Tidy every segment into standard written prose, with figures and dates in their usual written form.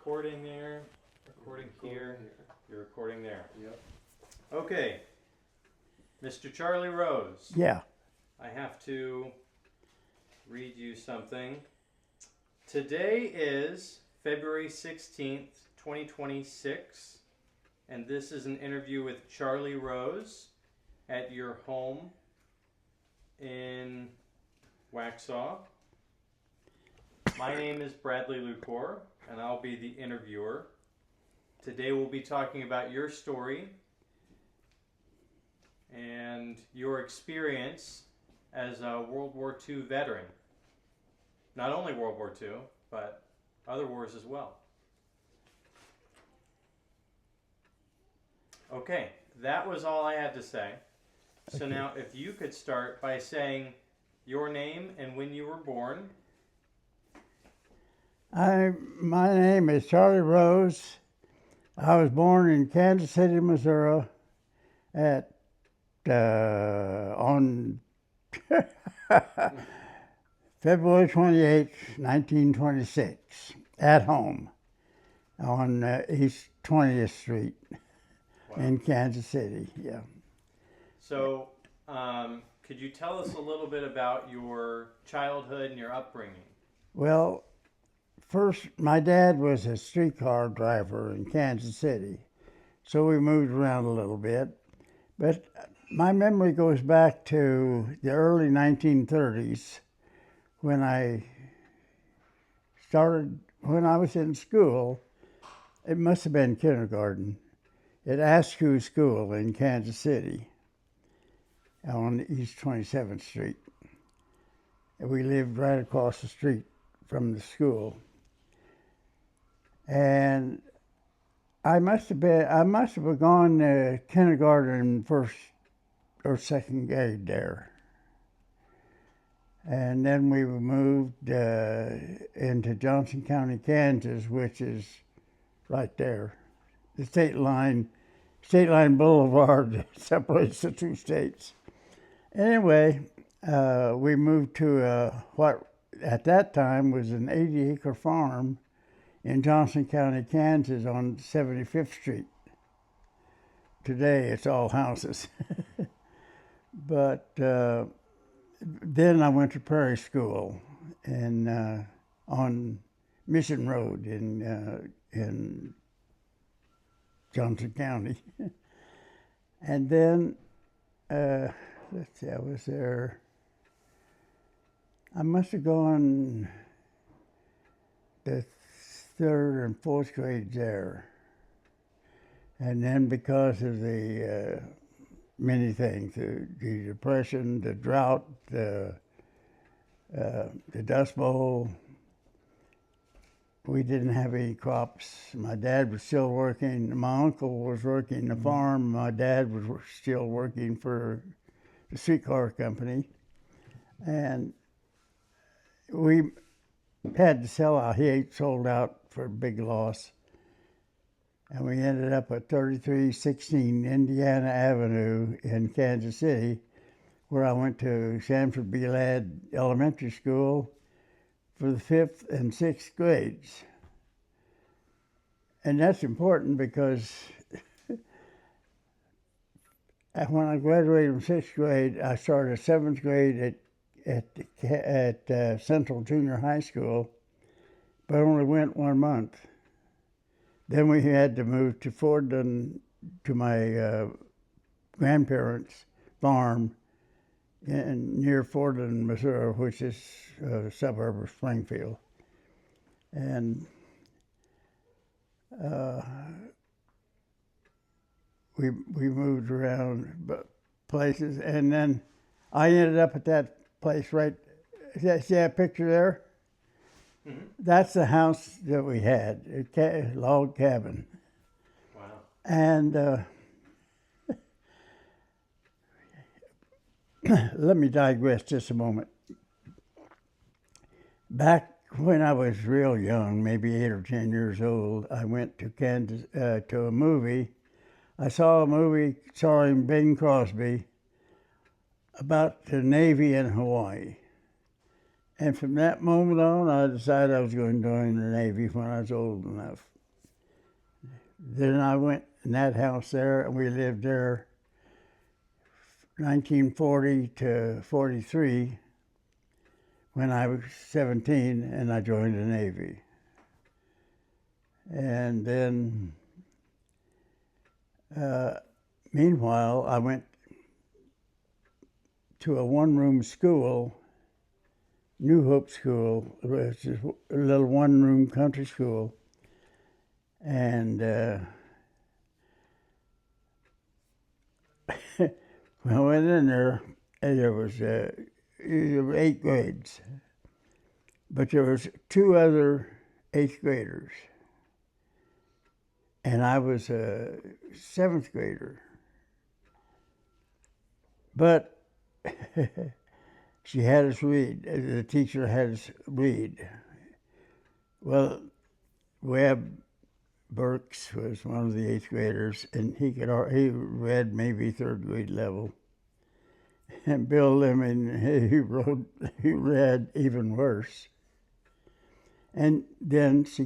recording there, recording here, you're recording there. Yep. Okay, Mr. Charlie Rose. Yeah. I have to read you something. Today is February 16th, 2026, and this is an interview with Charlie Rose at your home in Waxhaw. My name is Bradley Lucor, and I'll be the interviewer. Today we'll be talking about your story and your experience as a World War II veteran. Not only World War II, but other wars as well. Okay, that was all I had to say. So now if you could start by saying your name and when you were born. My name is Charlie Rose. I was born in Kansas City, Missouri on February 28, 1926, at home on East 20th Street in Kansas City, yeah. So, could you tell us a little bit about your childhood and your upbringing? Well, first, my dad was a streetcar driver in Kansas City, so we moved around a little bit. But my memory goes back to the early 1930s when I was in school. It must have been kindergarten at Askew School in Kansas City on East 27th Street. We lived right across the street from the school. And I must have gone to kindergarten, first or second grade there. And then we moved into Johnson County, Kansas, which is right there. The state line Boulevard separates the two states. Anyway, we moved to what at that time was an 80-acre farm in Johnson County, Kansas on 75th Street. Today it's all houses. But then I went to Prairie School on Mission Road in Johnson County. And then, let's see, I was there. I must have gone the third and fourth grade there. And then because of the many things, the Depression, the drought, the Dust Bowl, we didn't have any crops. My dad was still working. My uncle was working the farm. My dad was still working for the streetcar company. And we had to sell out. He sold out for a big loss. And we ended up at 3316 Indiana Avenue in Kansas City, where I went to Sanford B. Ladd Elementary School for the 5th and 6th grades. And that's important because when I graduated from 6th grade, I started 7th grade at Central Junior High School, but only went 1 month. Then we had to move to Fordham, to my grandparents' farm near Fordham, Missouri, which is a suburb of Springfield. And we moved around places, and then I ended up at that place right. See that picture there? Mm-hmm. That's the house that we had, a log cabin. Wow. And let me digress just a moment. Back when I was real young, maybe 8 or 10 years old, I went to Kansas to a movie. I saw a movie starring Bing Crosby about the Navy in Hawaii. And from that moment on, I decided I was going to join the Navy when I was old enough. Then I went in that house there, and we lived there 1940 to 43 when I was 17, and I joined the Navy. And then, meanwhile, I went to a one-room school, New Hope School, which is a little one-room country school. And when I went in there was 8 grades, but there was 2 other 8th graders, and I was a 7th grader. But she had us read. The teacher had us read. Well, Webb Burks was one of the 8th graders, and he read maybe 3rd grade level. And Bill Lemon, he read even worse. And then she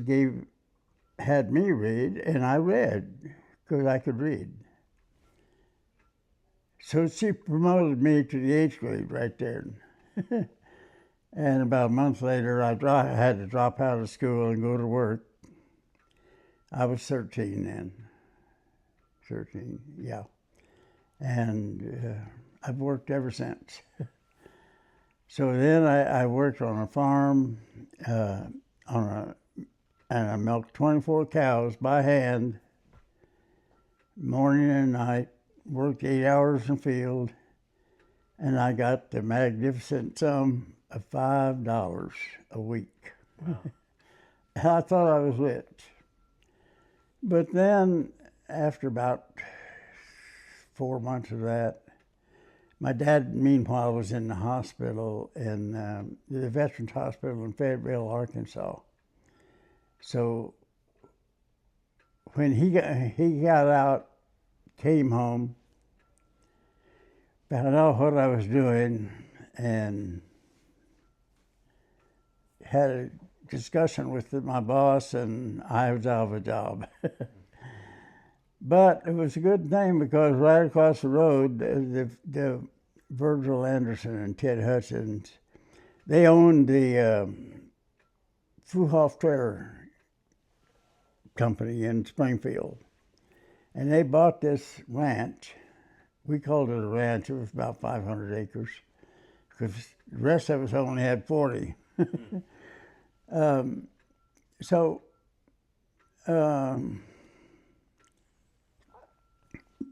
had me read, and I read because I could read. So she promoted me to the 8th grade right there. And about a month later, I had to drop out of school and go to work. I was 13 then. 13, yeah. And I've worked ever since. So then I worked on a farm, and I milked 24 cows by hand, morning and night, worked 8 hours in the field, and I got the magnificent sum of $5 a week. Wow. I thought I was rich. But then, after about 4 months of that, my dad, meanwhile, was in the hospital, in the Veterans Hospital in Fayetteville, Arkansas. So when he got out, came home, found out what I was doing, and had a discussion with my boss, and I was out of a job. But it was a good thing because right across the road, the Virgil Anderson and Ted Hutchins, they owned the Fuhoff Trailer Company in Springfield. And they bought this ranch. We called it a ranch. It was about 500 acres because the rest of us only had 40.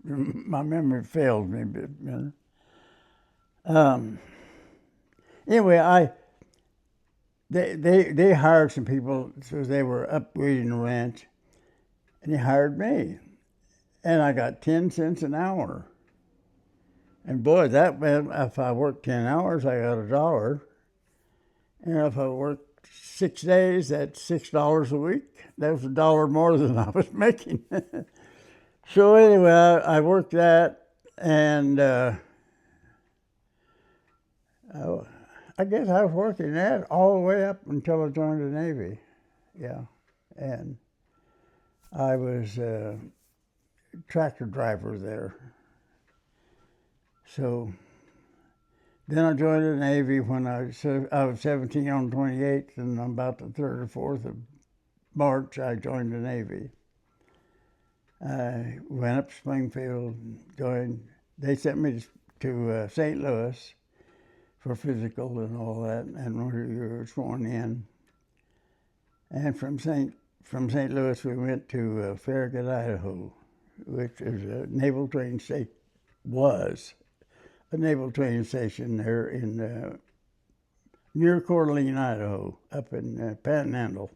My memory failed me, but anyway, they hired some people, so they were upgrading the ranch, and they hired me, and I got 10 cents an hour. And boy, that meant if I worked 10 hours, I got $1, and if I worked 6 days, that's $6 a week. That was $1 more than I was making. So anyway, I worked that, and I guess I was working that all the way up until I joined the Navy. Yeah, and I was a tractor driver there. So then I joined the Navy when I was 17 on the 28th, and about the 3rd or 4th of March, I joined the Navy. I went up to Springfield, joined. They sent me to St. Louis for physical and all that, and we were sworn in. And from St. Louis, we went to Farragut, Idaho, which is a naval training station. Was a naval training station there in near Coeur d'Alene, Idaho, up in Panhandle.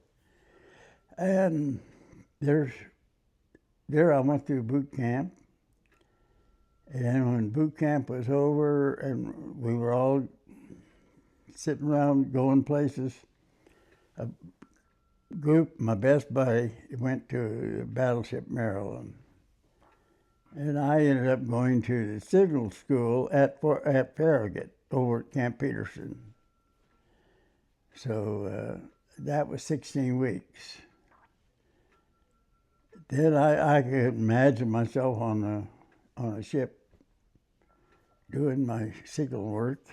And there I went through boot camp, and when boot camp was over and we were all sitting around going places, a group, my best buddy, went to Battleship Maryland, and I ended up going to the signal school at Farragut over at Camp Peterson. So that was 16 weeks. Then I could imagine myself on a ship doing my signal work.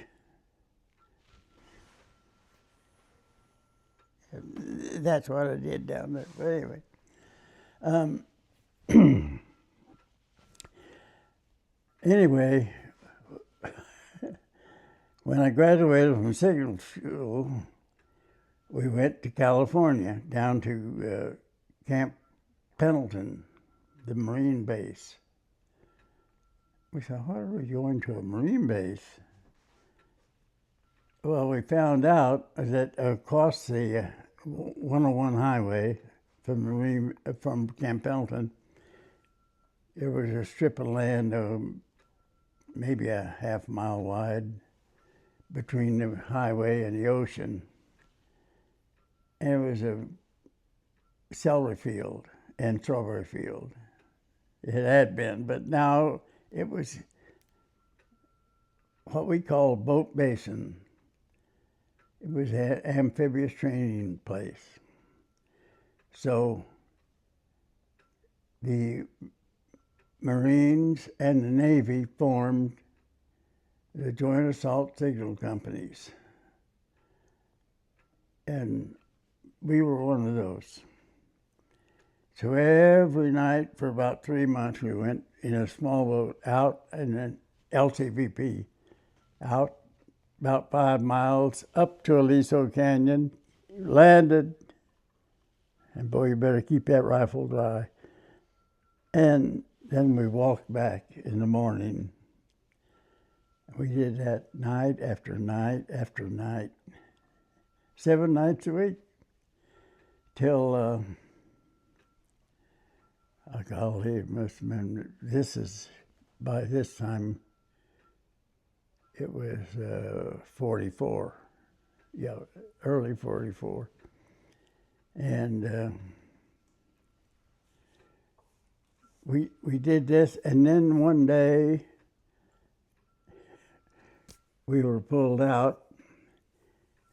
That's what I did down there. But anyway, anyway, when I graduated from signal school, we went to California, down to Camp Pendleton, the Marine base. We said, why are we going to a Marine base? Well, we found out that across the 101 highway from Camp Pendleton, there was a strip of land maybe a half mile wide between the highway and the ocean. And it was a celery field and strawberry field. It had been, but now it was what we call Boat Basin. It was an amphibious training place. So the Marines and the Navy formed the Joint Assault Signal Companies. And we were one of those. So every night for about 3 months, we went in a small boat out in an LCVP, out about 5 miles up to Aliso Canyon, landed, and boy, you better keep that rifle dry. And then we walked back in the morning. We did that night after night after night, 7 nights a week, till, golly, it must have been, by this time, it was 44, yeah, early 44. And we did this, and then one day we were pulled out,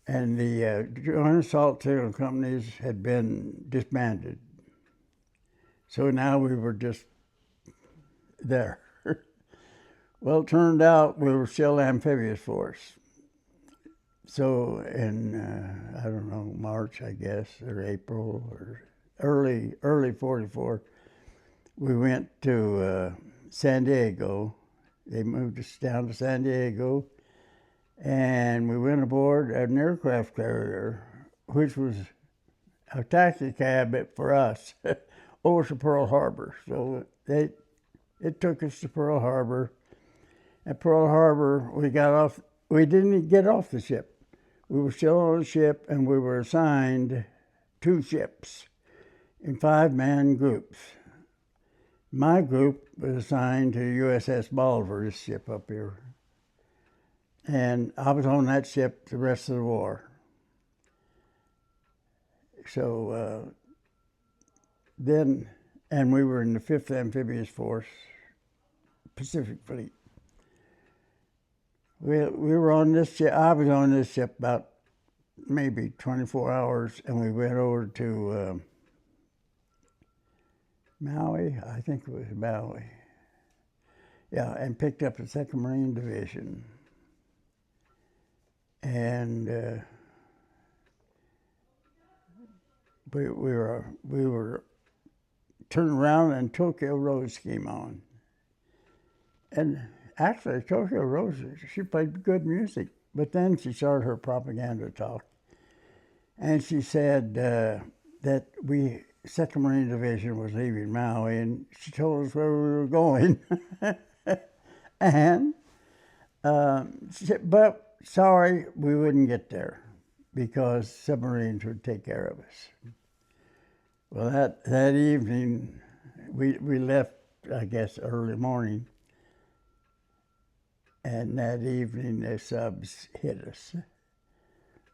and the Joint Assault Signal Companies had been disbanded. So now we were just there. Well, it turned out we were still amphibious force. So in, I don't know, March, I guess, or April, or early 44, we went to San Diego. They moved us down to San Diego, and we went aboard an aircraft carrier, which was a taxi cab for us over to Pearl Harbor. So it took us to Pearl Harbor. At Pearl Harbor, we didn't get off the ship. We were still on the ship, and we were assigned 2 ships in 5-man groups. My group was assigned to USS Bolivar, this ship up here. And I was on that ship the rest of the war. So and we were in the 5th Amphibious Force, Pacific Fleet. We were on this ship. I was on this ship about maybe 24 hours, and we went over to Maui. I think it was Maui. Yeah, and picked up the 2nd Marine Division. And we were turned around, and Tokyo Rose came on. And actually, Tokyo Rose, she played good music, but then she started her propaganda talk. And she said that 2nd Marine Division was leaving Maui, and she told us where we were going. And she said, but sorry, we wouldn't get there because submarines would take care of us. Well, that evening, we left, I guess, early morning. And that evening, the subs hit us.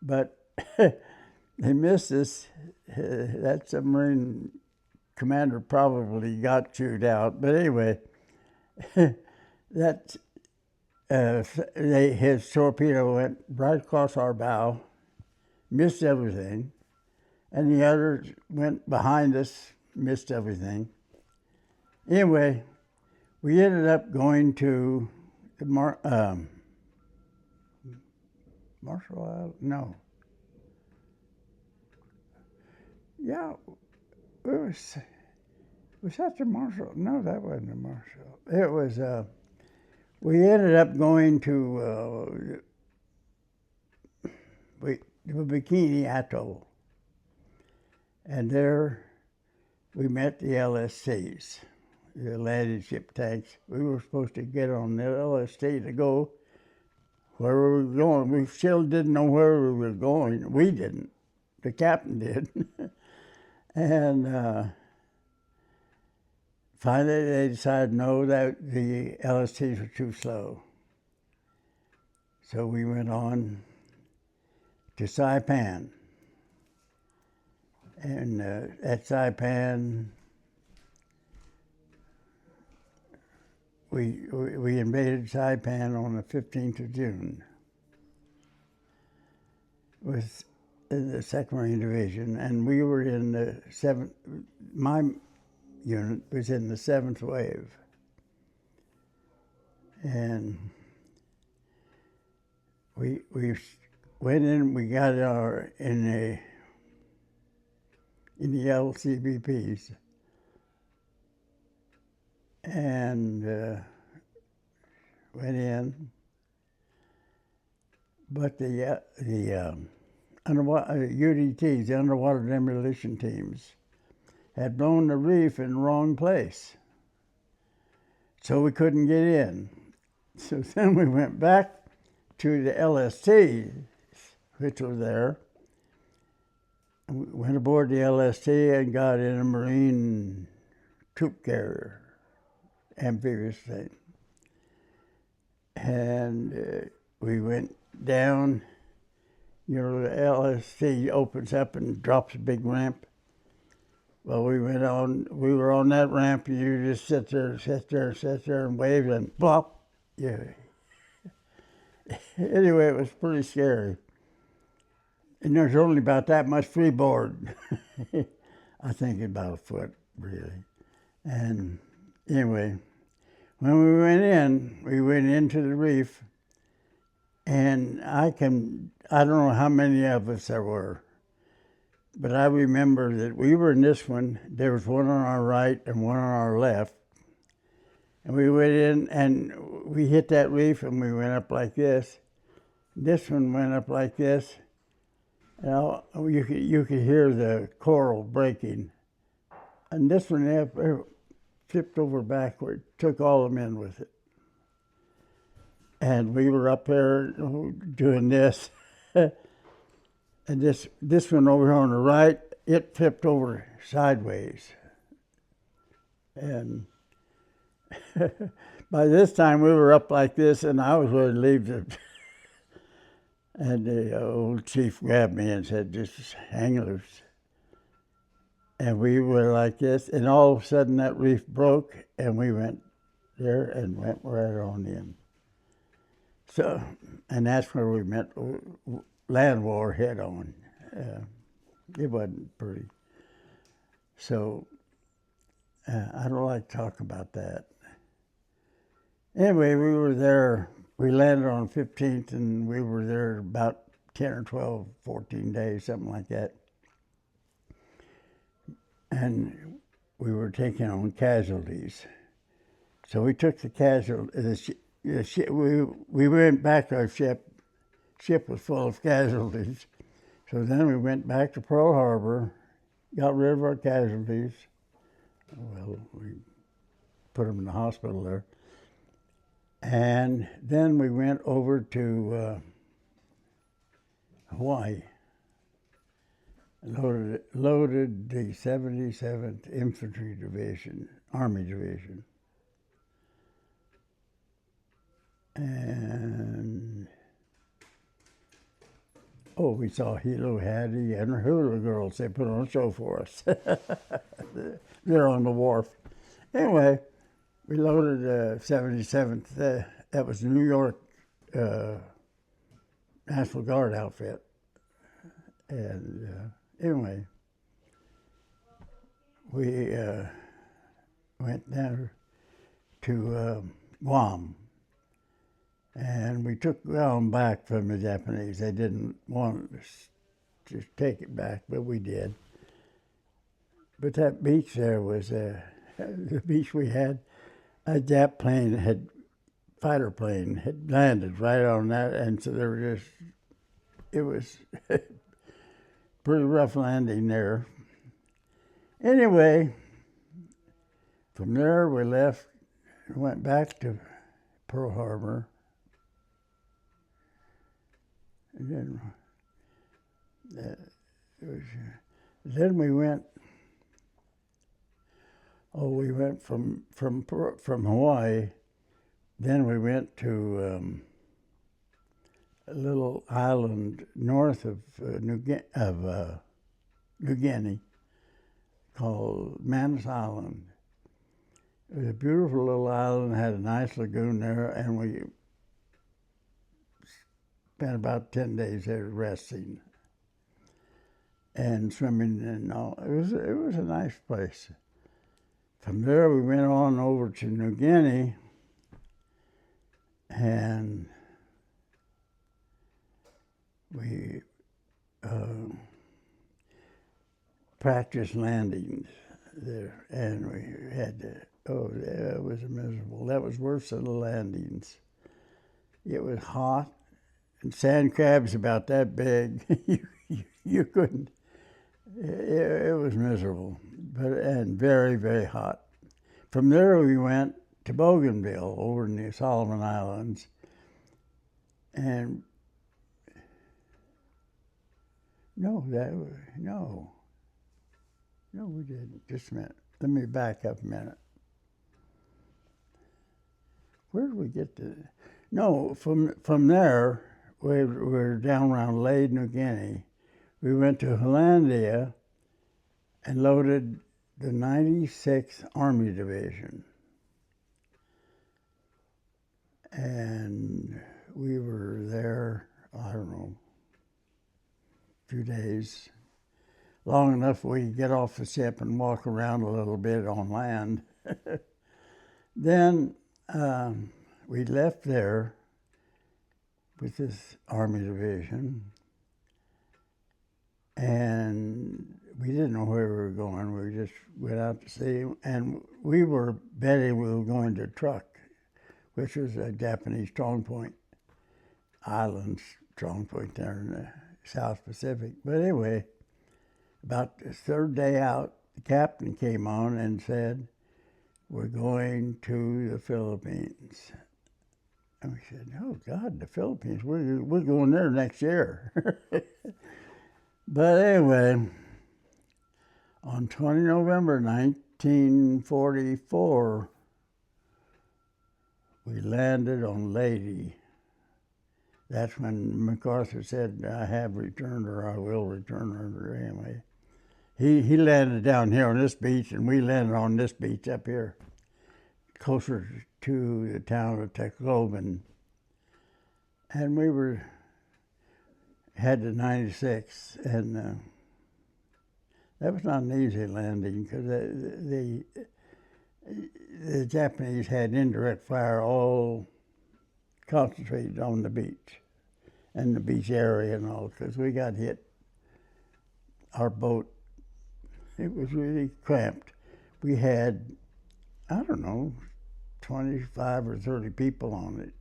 But they missed us. That submarine commander probably got chewed out. But anyway, his torpedo went right across our bow, missed everything, and the others went behind us, missed everything. Anyway, we ended up going to the Marshall Island? No. Yeah, was that the Marshall? No, that wasn't the Marshall. It was, we ended up going to the Bikini Atoll. And there we met the LSTs, the landed ship tanks. We were supposed to get on the LST to go where we were going. We still didn't know where we were going. We didn't. The captain did. And finally they decided no, that the LSTs were too slow. So we went on to Saipan. And at Saipan, we invaded Saipan on the 15th of June with the 2nd Marine Division, and we were in the 7th, my unit was in the 7th wave. And we went in, we got in the LCBPs, and went in, but the UDTs, the underwater demolition teams, had blown the reef in the wrong place, so we couldn't get in. So then we went back to the LST, which were there. We went aboard the LST and got in a Marine troop carrier, amphibious thing. And we went down, the LST opens up and drops a big ramp. Well, we were on that ramp, and you just sit there and wave, and plop. Yeah. Anyway, it was pretty scary. And there's only about that much freeboard. I think about a foot, really. And anyway, when we went into the reef, and I don't know how many of us there were, but I remember that we were in this one, there was one on our right and one on our left, and we went in and we hit that reef and we went up like this. This one went up like this. You could hear the coral breaking. And this one flipped over backward, took all the men with it. And we were up there doing this. And this one over here on the right, it flipped over sideways. And by this time we were up like this, and I was ready to leave the and the old chief grabbed me and said, just hang loose. And we were like this, and all of a sudden that reef broke, and we went there and went right on in. So, and that's where we met land war head on. It wasn't pretty. So, I don't like to talk about that. Anyway, we were there. We landed on 15th, and we were there about 10 or 12, 14 days, something like that. And we were taking on casualties. So we took the casualties. We went back to our ship. Ship was full of casualties. So then we went back to Pearl Harbor, got rid of our casualties. Well, we put them in the hospital there. And then we went over to Hawaii, loaded the 77th Infantry Division, Army Division. And, we saw Hilo Hattie and her hula girls. They put on a show for us. They're on the wharf. Anyway, we loaded the 77th. That was the New York National Guard outfit. And anyway, we went down to Guam, and we took Guam back from the Japanese. They didn't want us to take it back, but we did. But that beach there was the beach we had. A Jap plane fighter plane had landed right on that, and so it was pretty rough landing there. Anyway, from there we left, went back to Pearl Harbor, and then we went. Oh, we went from Hawaii. Then we went to a little island north of New Guinea called Manus Island. It was a beautiful little island, had a nice lagoon there, and we spent about 10 days there resting and swimming and all. It was a nice place. From there, we went on over to New Guinea, and we practiced landings there, and we had to, it was miserable. That was worse than the landings. It was hot, and sand crabs about that big. you couldn't. It was miserable, and very, very hot. From there we went to Bougainville over in the Solomon Islands, and no, we didn't. Just a minute. Let me back up a minute. Where did we get to? No, from there we were down around Leyde, New Guinea. We went to Hollandia and loaded the 96th Army Division. And we were there, I don't know, a few days, long enough we could get off the ship and walk around a little bit on land. Then we left there with this Army Division, and we didn't know where we were going. We just went out to sea, and we were betting we were going to Truk, which was a Japanese strongpoint, island strongpoint there in the South Pacific. But anyway, about the third day out, the captain came on and said, "We're going to the Philippines." And we said, "Oh God, the Philippines, we're going there next year." But anyway, on 20 November 1944, we landed on Leyte. That's when MacArthur said, "I have returned," or "I will return," or anyway. He landed down here on this beach, and we landed on this beach up here, closer to the town of Tacloban. And we had the 96, and that was not an easy landing because the Japanese had indirect fire all concentrated on the beach and the beach area and all, because we got hit. Our boat, it was really cramped. We had, I don't know, 25 or 30 people on it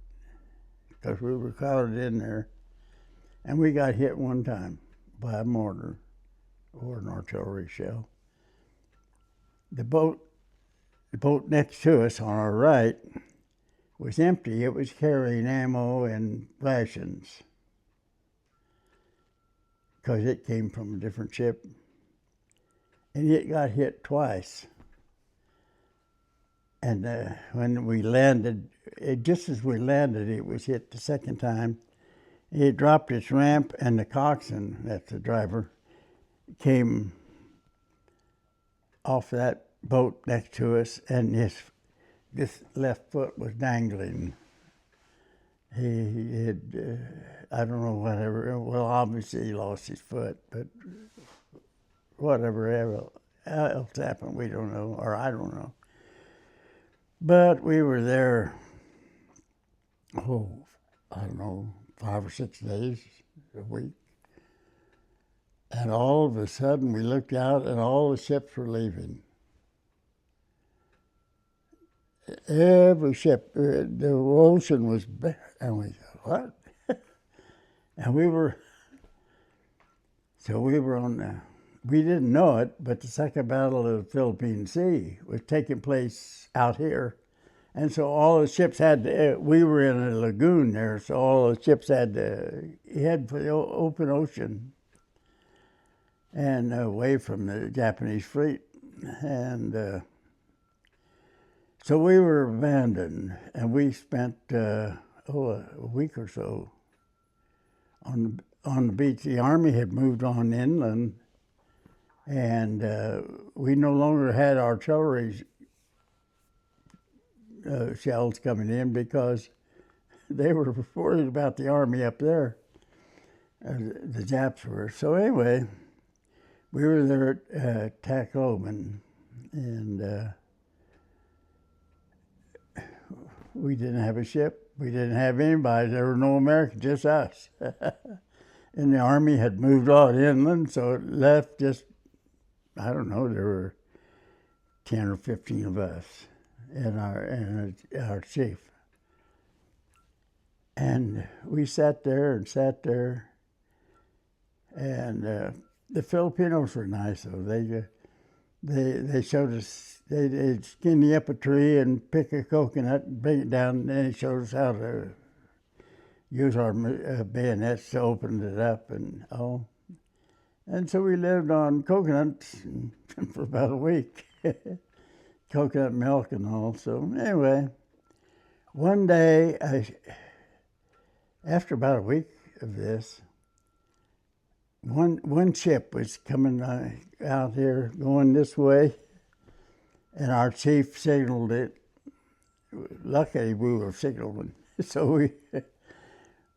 because we were crowded in there. And we got hit one time by a mortar or an artillery shell. The boat next to us on our right was empty. It was carrying ammo and rations because it came from a different ship. And it got hit twice. And when we landed, just as we landed, it was hit the second time. It dropped its ramp, and the coxswain, that's the driver, came off that boat next to us, and this left foot was dangling. He had I don't know whatever. Well, obviously he lost his foot, but whatever else happened, we don't know, or I don't know. But we were there, I don't know, 5 or 6 days, a week. And all of a sudden we looked out and all the ships were leaving. Every ship, the ocean was bare. And we thought, what? And we were on, we didn't know it, but the Second Battle of the Philippine Sea was taking place out here. And so all the ships had to, we were in a lagoon there, so all the ships had to head for the open ocean and away from the Japanese fleet. And so we were abandoned, and we spent, a week or so on the beach. The Army had moved on inland, and we no longer had artillery shells coming in because they were worried about the Army up there. The Japs were. So anyway, we were there at Tacloban, and we didn't have a ship. We didn't have anybody. There were no Americans, just us. And the Army had moved on inland, so it left just, I don't know, there were 10 or 15 of us and our chief. And we sat there, and the Filipinos were nice, though. They showed us, they'd skin you up a tree and pick a coconut and bring it down, and they showed us how to use our bayonets to open it up and all. And so we lived on coconuts for about a week, coconut milk and all. So anyway, one day, after about a week of this, one ship was coming out here going this way, and our chief signaled it. Luckily, we were signaling, so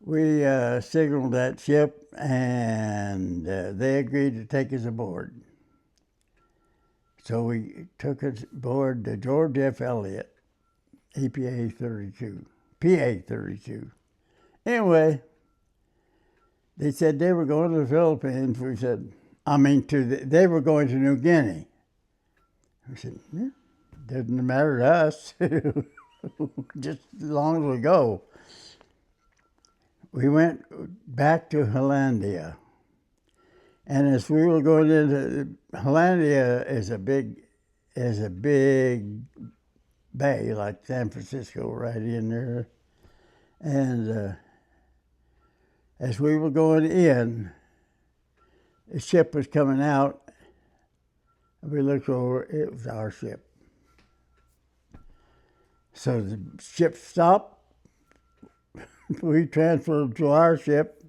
we signaled that ship, and they agreed to take us aboard. So we took us aboard the George F. Elliott, PA-32. Anyway, they said they were going to the Philippines. We said, they were going to New Guinea. We said, yeah, doesn't matter to us, just as long as we go. We went back to Hollandia. And as we were going into, Hollandia is a big bay, like San Francisco, right in there. And as we were going in, the ship was coming out. We looked over, it was our ship. So the ship stopped. We transferred to our ship.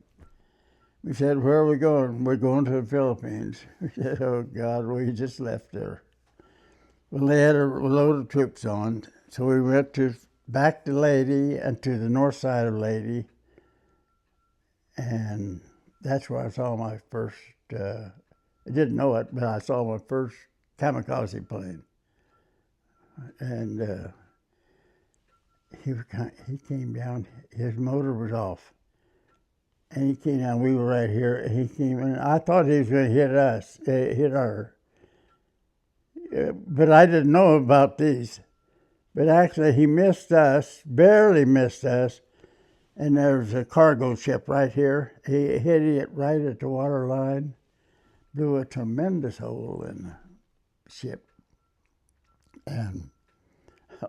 We said, where are we going? We're going to the Philippines. We said, oh God, we just left there. Well, they had a load of troops on, so we went back to Leyte and to the north side of Leyte. And that's where I saw my first, I didn't know it, but I saw my first kamikaze plane. And he came down, his motor was off. And he came down, we were right here, and he came in. I thought he was going to hit her. But I didn't know about these. But actually, he missed us, barely missed us. And there was a cargo ship right here. He hit it right at the water line, blew a tremendous hole in the ship. And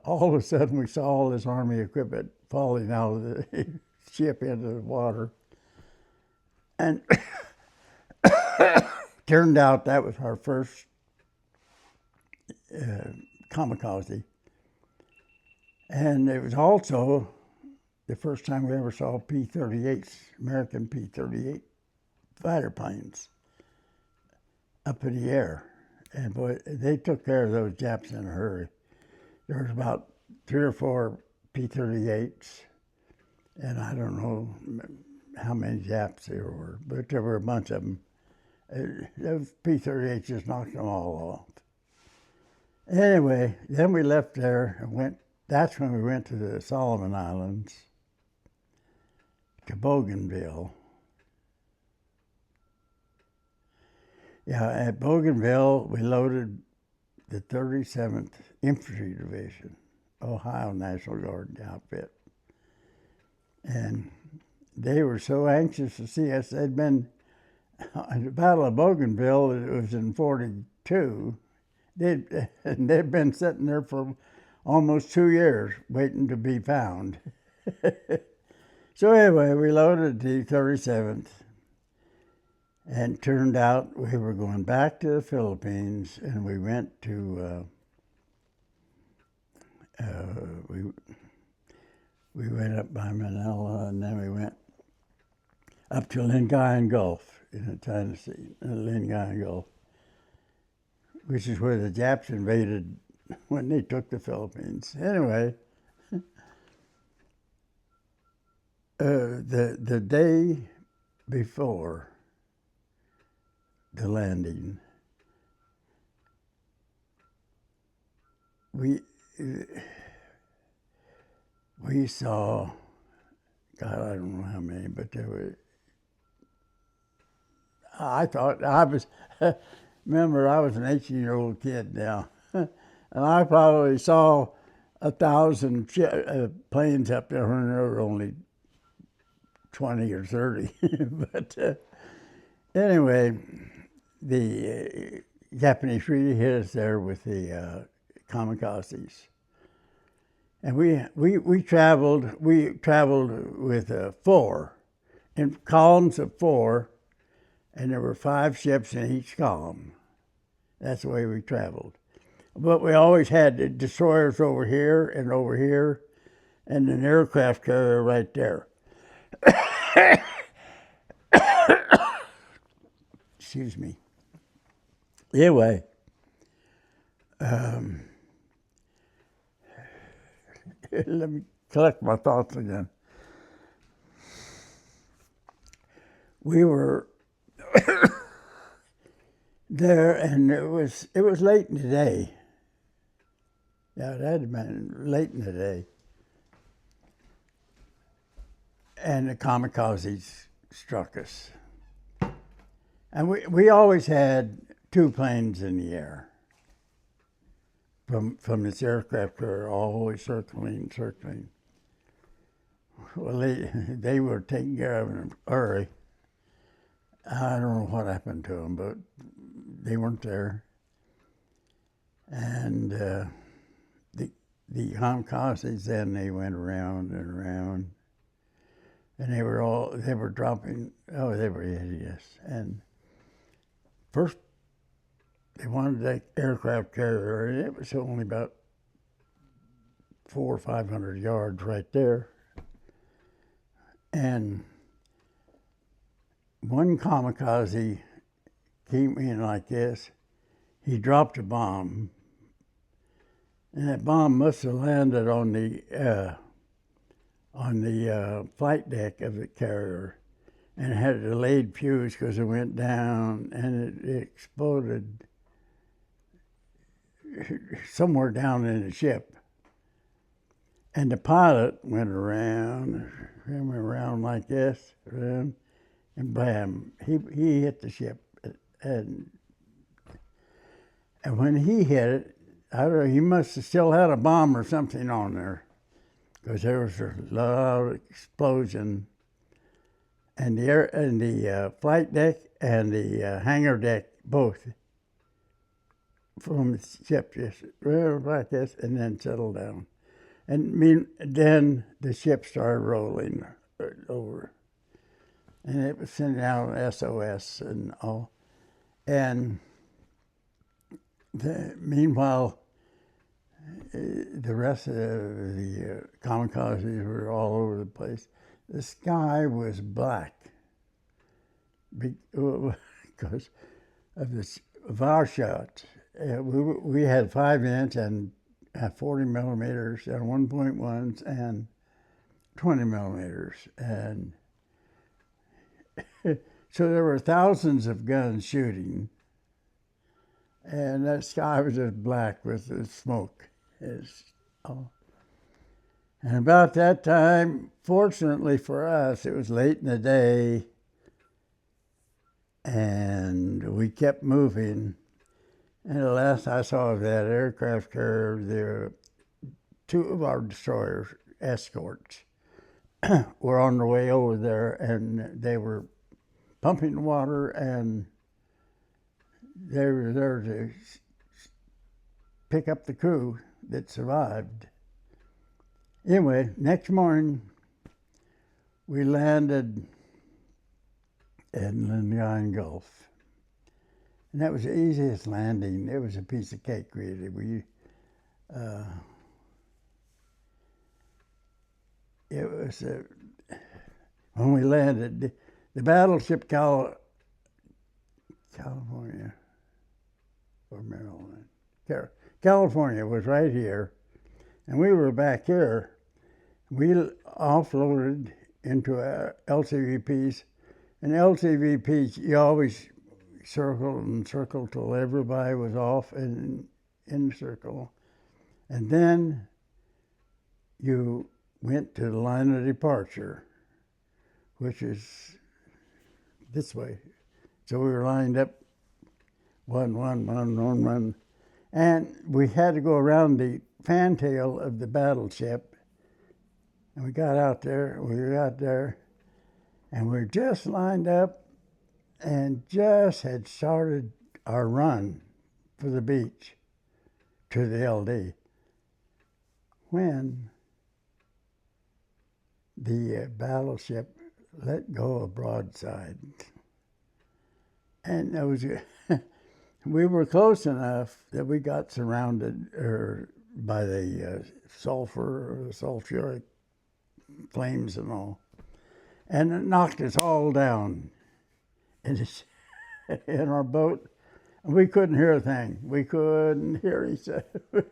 all of a sudden, we saw all this Army equipment falling out of the ship into the water. And turned out that was our first kamikaze. And it was also the first time we ever saw P-38s, American P-38 fighter planes up in the air. And boy, they took care of those Japs in a hurry. There was about 3 or 4 P-38s, and I don't know, how many Japs there were, but there were a bunch of them. Those P-38 just knocked them all off. Anyway, then we left there and went. That's when we went to the Solomon Islands, to Bougainville. Yeah, at Bougainville, we loaded the 37th Infantry Division, Ohio National Guard outfit. And they were so anxious to see us. They'd been, the Battle of Bougainville, it was in 42. They'd been sitting there for almost 2 years waiting to be found. So anyway, we loaded the 37th, and it turned out we were going back to the Philippines, and we went to, we went up by Manila, and then we went up to Lingayen Gulf in the Tennessee, Lingayen Gulf, which is where the Japs invaded when they took the Philippines. Anyway, the day before the landing, we saw, God, I don't know how many, but there were. I thought I was. Remember, I was an 18-year-old kid now, and I probably saw 1,000 planes up there when there were only 20 or 30. But anyway, the Japanese really hit us there with the kamikazes, and we traveled with 4 in columns of 4. And there were 5 ships in each column. That's the way we traveled. But we always had the destroyers over here, and an aircraft carrier right there. Excuse me. Anyway, let me collect my thoughts again. We were there, and it was late in the day. Yeah, it had been late in the day. And the kamikazes struck us. And we always had 2 planes in the air from this aircraft carrier, always circling. Well, they were taken care of in a hurry. I don't know what happened to them, but they weren't there. And the kamikazes, then they went around and around, and they were dropping. Oh, they were hideous. And first, they wanted that aircraft carrier, and it was only about 400 or 500 yards right there. And one kamikaze came in like this. He dropped a bomb, and that bomb must have landed on the flight deck of the carrier, and it had a delayed fuse because it went down, and it exploded somewhere down in the ship. And the pilot went around like this, and bam, he hit the ship. And when he hit it, I don't know, he must have still had a bomb or something on there, because there was a loud explosion. And the flight deck and the hangar deck, both, from the ship just like this, and then settled down. And then the ship started rolling over, and it was sending out an SOS and all. And meanwhile, the rest of the kamikazes were all over the place. The sky was black because of our shots. We had 5-inch and 40 millimeters and 1.1s and 20 millimeters, and So there were thousands of guns shooting, and that sky was just black with the smoke. Oh. And about that time, fortunately for us, it was late in the day, and we kept moving. And the last I saw of that aircraft carrier, there were two of our destroyers, escorts, were on their way over there, and they were pumping water, and they were there to pick up the crew that survived. Anyway, next morning, we landed in Lingayen Gulf. And that was the easiest landing. It was a piece of cake, really. It was, when we landed, the battleship California, or Maryland, California was right here, and we were back here. We offloaded into LCVPs, and LCVPs, you always circle and circle till everybody was off and in the circle. And then you went to the line of departure, which is this way. So we were lined up, one. And we had to go around the fantail of the battleship. And we got out there, and we were just lined up and just had started our run for the beach to the LD when the battleship let go a broadside. And it was, we were close enough that we got surrounded by the sulfur or the sulfuric flames and all. And it knocked us all down in our boat. And we couldn't hear a thing. We couldn't hear each other.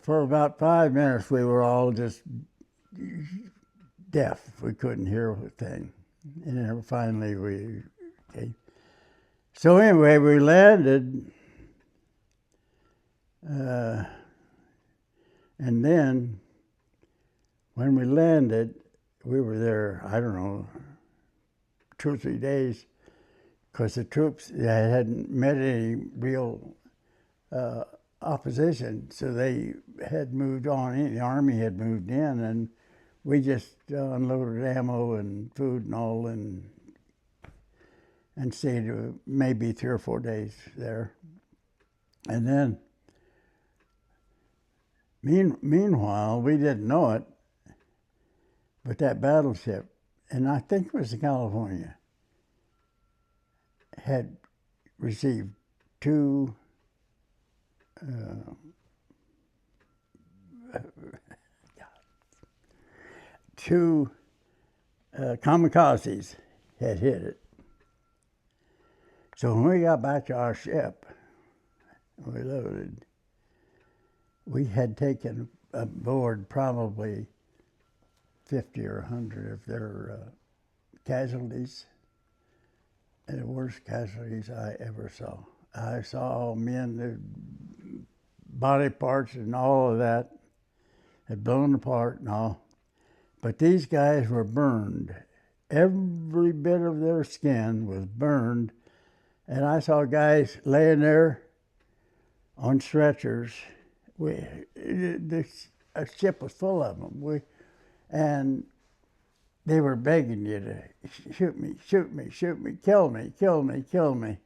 For about 5 minutes, we were all just deaf. We couldn't hear a thing. And then finally okay. So anyway, we landed, and then when we landed, we were there, I don't know, 2 or 3 days, because the troops hadn't met any real opposition, so they had moved on. The Army had moved in, and we just unloaded ammo and food and all, and stayed maybe 3 or 4 days there. And then, meanwhile, we didn't know it, but that battleship, and I think it was the California, had received two kamikazes had hit it. So when we got back to our ship, we loaded, we had taken aboard probably 50 or 100 of their casualties, and the worst casualties I ever saw. I saw men, their body parts and all of that had blown apart and all, but these guys were burned. Every bit of their skin was burned, and I saw guys laying there on stretchers. The ship was full of them. And they were begging you to shoot me, kill me.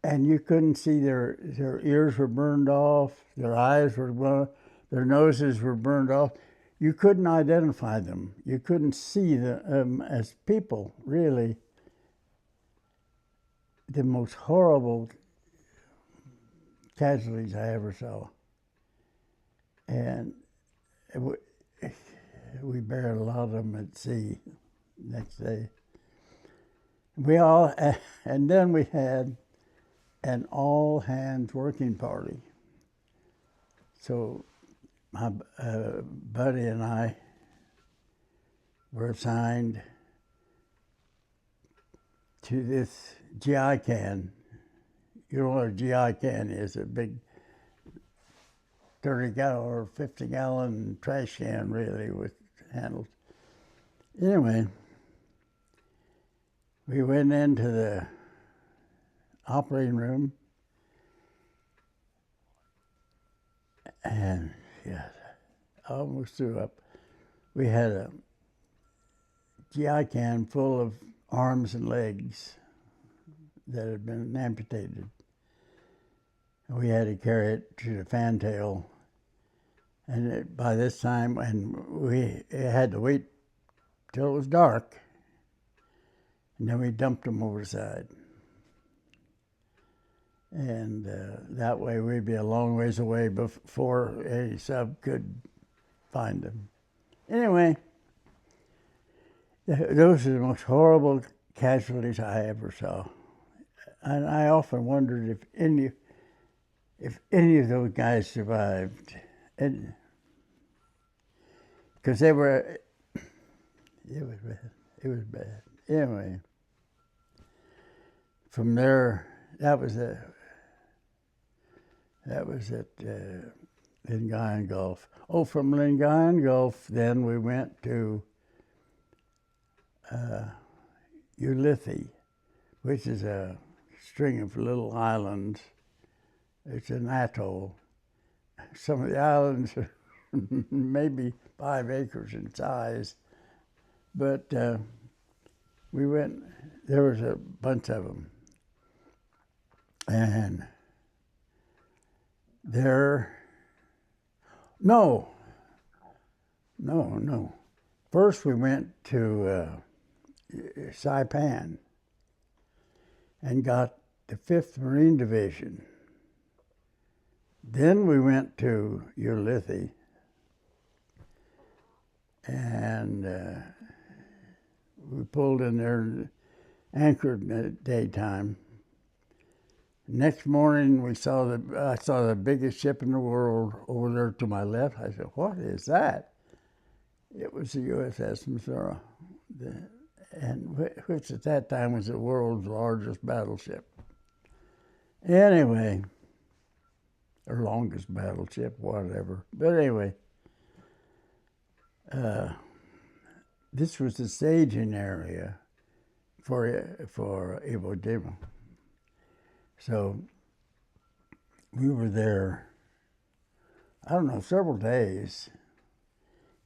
And you couldn't see their ears were burned off, their eyes were burned, their noses were burned off. You couldn't identify them. You couldn't see them as people, really. The most horrible casualties I ever saw. And we buried a lot of them at sea next day. And then we had an all-hands working party. So my buddy and I were assigned to this GI can. You know what a GI can is? A big 30-gallon or 50-gallon trash can, really, with handles. Anyway, we went into the operating room, and yeah, I almost threw up. We had a GI can full of arms and legs that had been amputated. We had to carry it to the fantail, and by this time, we had to wait till it was dark, and then we dumped them over the side. And that way we'd be a long ways away before any sub could find them. Anyway, those are the most horrible casualties I ever saw. And I often wondered if any of those guys survived. Because it was bad. It was bad. Anyway, from there, that was at Lingayen Gulf. Oh, from Lingayen Gulf, then we went to Ulithi, which is a string of little islands. It's an atoll. Some of the islands are maybe 5 acres in size, but we went. There was a bunch of them, and there. No. First, we went to Saipan and got the 5th Marine Division. Then we went to Ulithi, and we pulled in there and anchored at daytime. Next morning, I saw the biggest ship in the world over there to my left. I said, "What is that?" It was the USS Missouri, which at that time was the world's largest battleship. Anyway, or longest battleship, whatever. But anyway, this was the staging area for Iwo Jima. So we were there, I don't know, several days,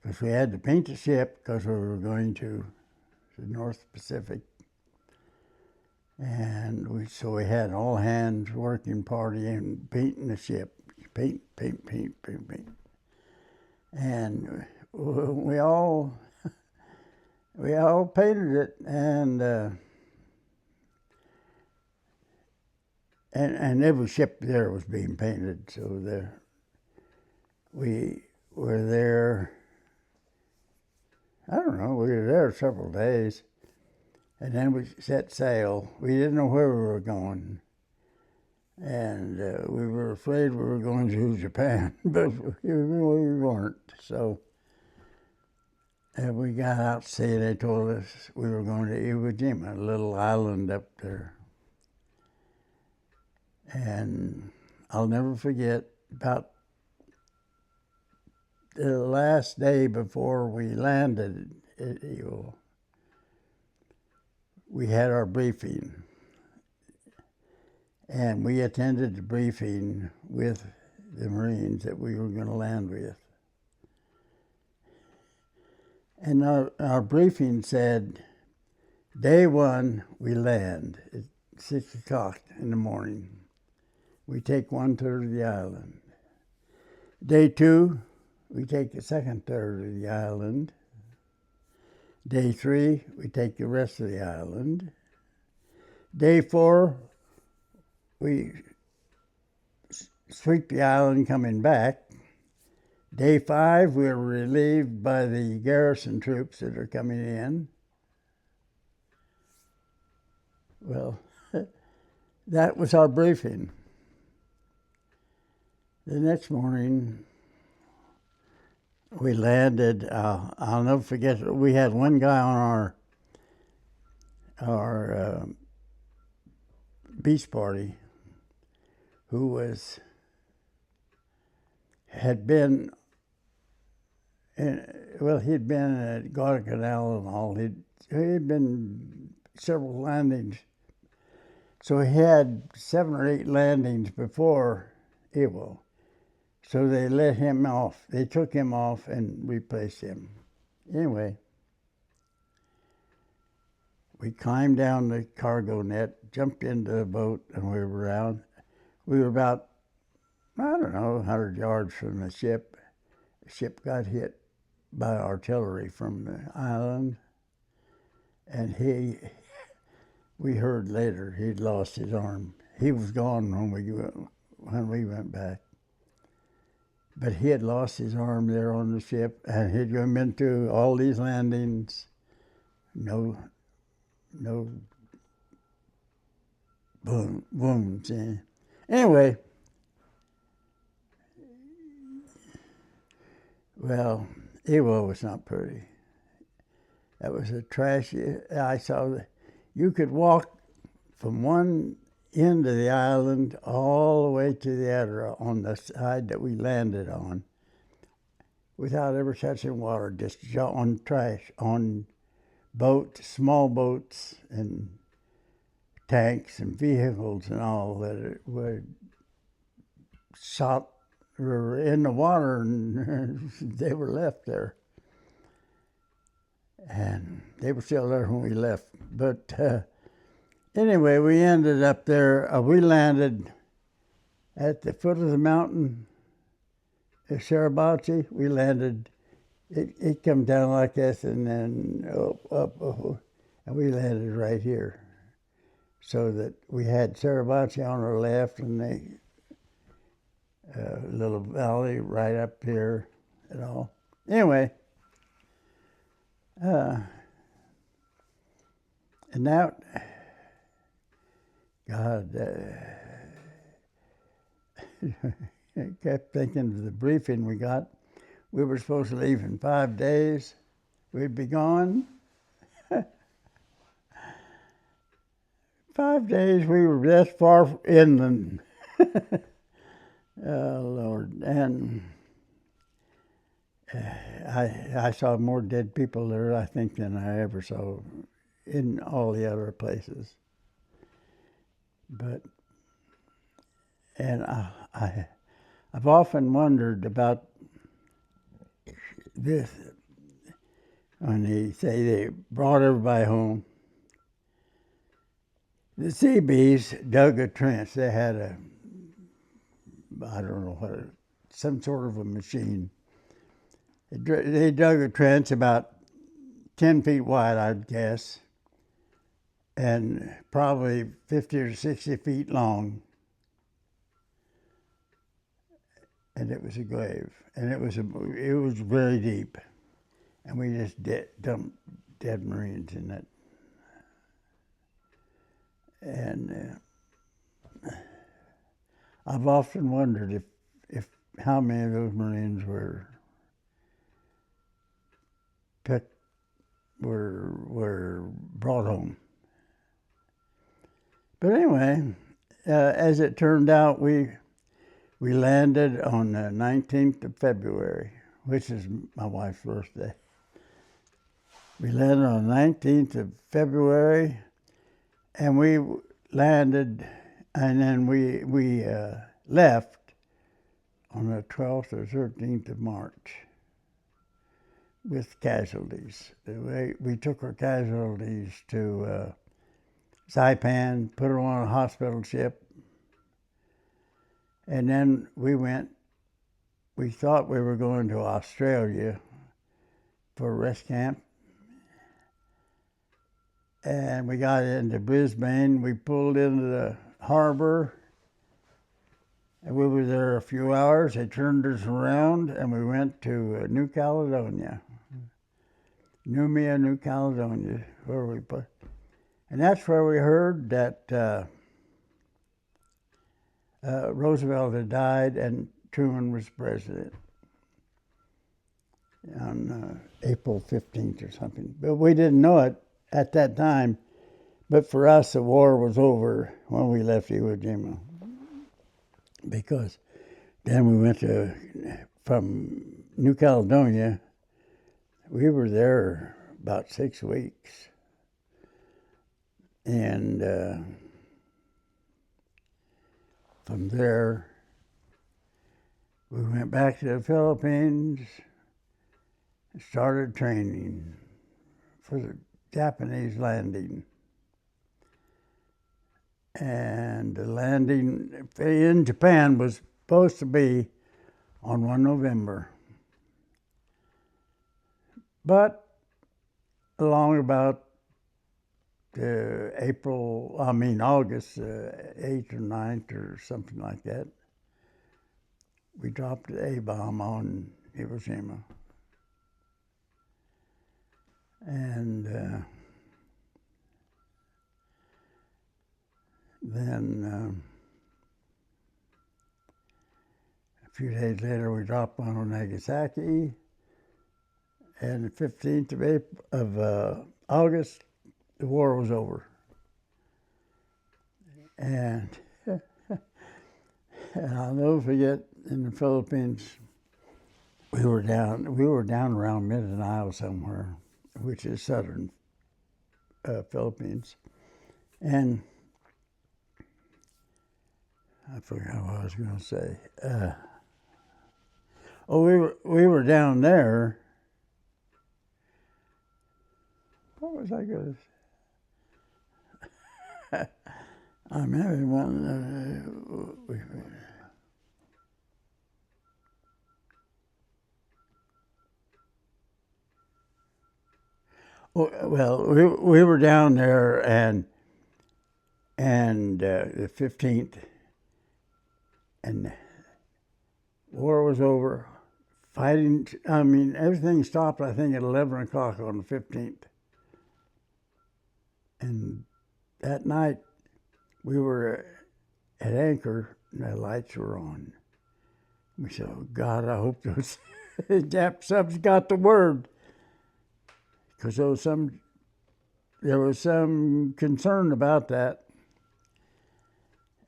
because we had to paint the ship because we were going to the North Pacific. And so we had an all hands working party and painting the ship. Paint. And we all painted it, and every ship there was being painted. So we were there. I don't know. We were there several days. And then we set sail. We didn't know where we were going. And we were afraid we were going to Japan, but we weren't. So we got out to sea, they told us we were going to Iwo Jima, a little island up there. And I'll never forget, about the last day before we landed at Iwo, we had our briefing, and we attended the briefing with the Marines that we were going to land with. And our briefing said, day 1, we land at 6 o'clock in the morning. We take 1/3 of the island. Day 2, we take the 2/3 of the island. Day 3, we take the rest of the island. Day 4, we sweep the island coming back. Day 5, we're relieved by the garrison troops that are coming in. Well, that was our briefing. The next morning, we landed. I'll never forget. We had one guy on our beach party who had been he'd been at Guadalcanal and all. He'd been several landings. So he had 7 or 8 landings before Iwo. So they let him off. They took him off and replaced him. Anyway, we climbed down the cargo net, jumped into the boat, and we were around. We were about, I don't know, 100 yards from the ship. The ship got hit by artillery from the island, and we heard later he'd lost his arm. He was gone when we went back. But he had lost his arm there on the ship, and he'd been through all these landings, no wounds. Anyway, well, Iwo was not pretty. That was a trashy. I saw that you could walk from one end of the island all the way to the other on the side that we landed on without ever touching water, just on trash, on boats, small boats and tanks and vehicles and all that were shot were in the water, and they were left there. And they were still there when we left. But anyway, we ended up there. We landed at the foot of the mountain, Suribachi. We landed. It come down like this, and then up, and we landed right here. So that we had Suribachi on our left, and the little valley right up here, and all. Anyway. And now, God, I kept thinking of the briefing we got. We were supposed to leave in 5 days. We'd be gone. 5 days, we were this far inland. Oh, Lord. And I saw more dead people there, I think, than I ever saw in all the other places. And I've often wondered about this. When they say they brought everybody home, the Seabees dug a trench. They had I don't know what, some sort of a machine. They dug a trench about 10 feet wide, I'd guess, and probably 50 or 60 feet long. And it was a grave, and it was very deep, and we just dumped dead Marines in it. And I've often wondered if how many of those Marines were brought home. But anyway, as it turned out, we landed on the 19th of February, which is my wife's birthday. We landed on the 19th of February, and we landed, and then we left on the 12th or 13th of March with casualties. We took our casualties to Saipan, put them on a hospital ship, and then we thought we were going to Australia for a rest camp. And we got into Brisbane. We pulled into the harbor, and we were there a few hours. They turned us around, and we went to New Caledonia. Noumea, New Caledonia, where we put. And that's where we heard that Roosevelt had died and Truman was president on April 15th or something. But we didn't know it at that time But for us, the war was over when we left Iwo Jima, because then we went from New Caledonia. We were there about 6 weeks. And from there, we went back to the Philippines, started training for the Japanese landing. And the landing in Japan was supposed to be on 1 November. But along about August 8th or 9th or something like that, we dropped the A-bomb on Iwo Jima. And then a few days later, we dropped one on Nagasaki. And the 15th of August, the war was over. And I'll never forget, in the Philippines, we were down around Mindanao somewhere, which is southern Philippines. And I forgot what I was going to say. We were down there. What was I going to say? I'm having one. Well, we were down there, and the 15th, and war was over. Fighting. I mean, everything stopped. I think at 11 o'clock on the 15th. And that night, we were at anchor, and the lights were on. We said, "Oh God, I hope those Jap subs got the word," because there was some concern about that.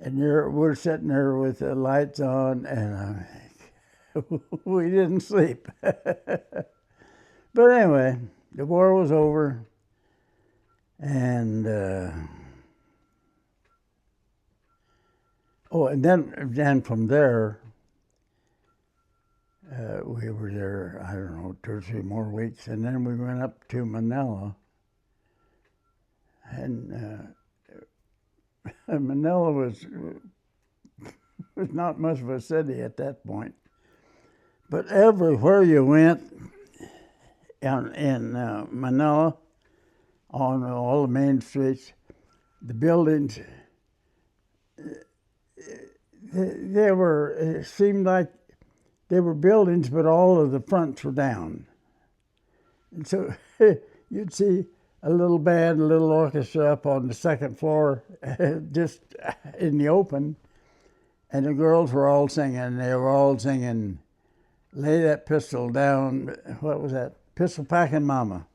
And we're sitting there with the lights on, and we didn't sleep. But anyway, the war was over. And and then from there, we were there, I don't know, 2 or 3 more weeks, and then we went up to Manila. And Manila was not much of a city at that point, but everywhere you went in Manila, on all the main streets, the buildings, it seemed like they were buildings, but all of the fronts were down. And so you'd see a little band, a little orchestra up on the second floor, just in the open, and the girls were all singing. They were all singing, "Lay That Pistol Down." What was that? "Pistol Packin' Mama."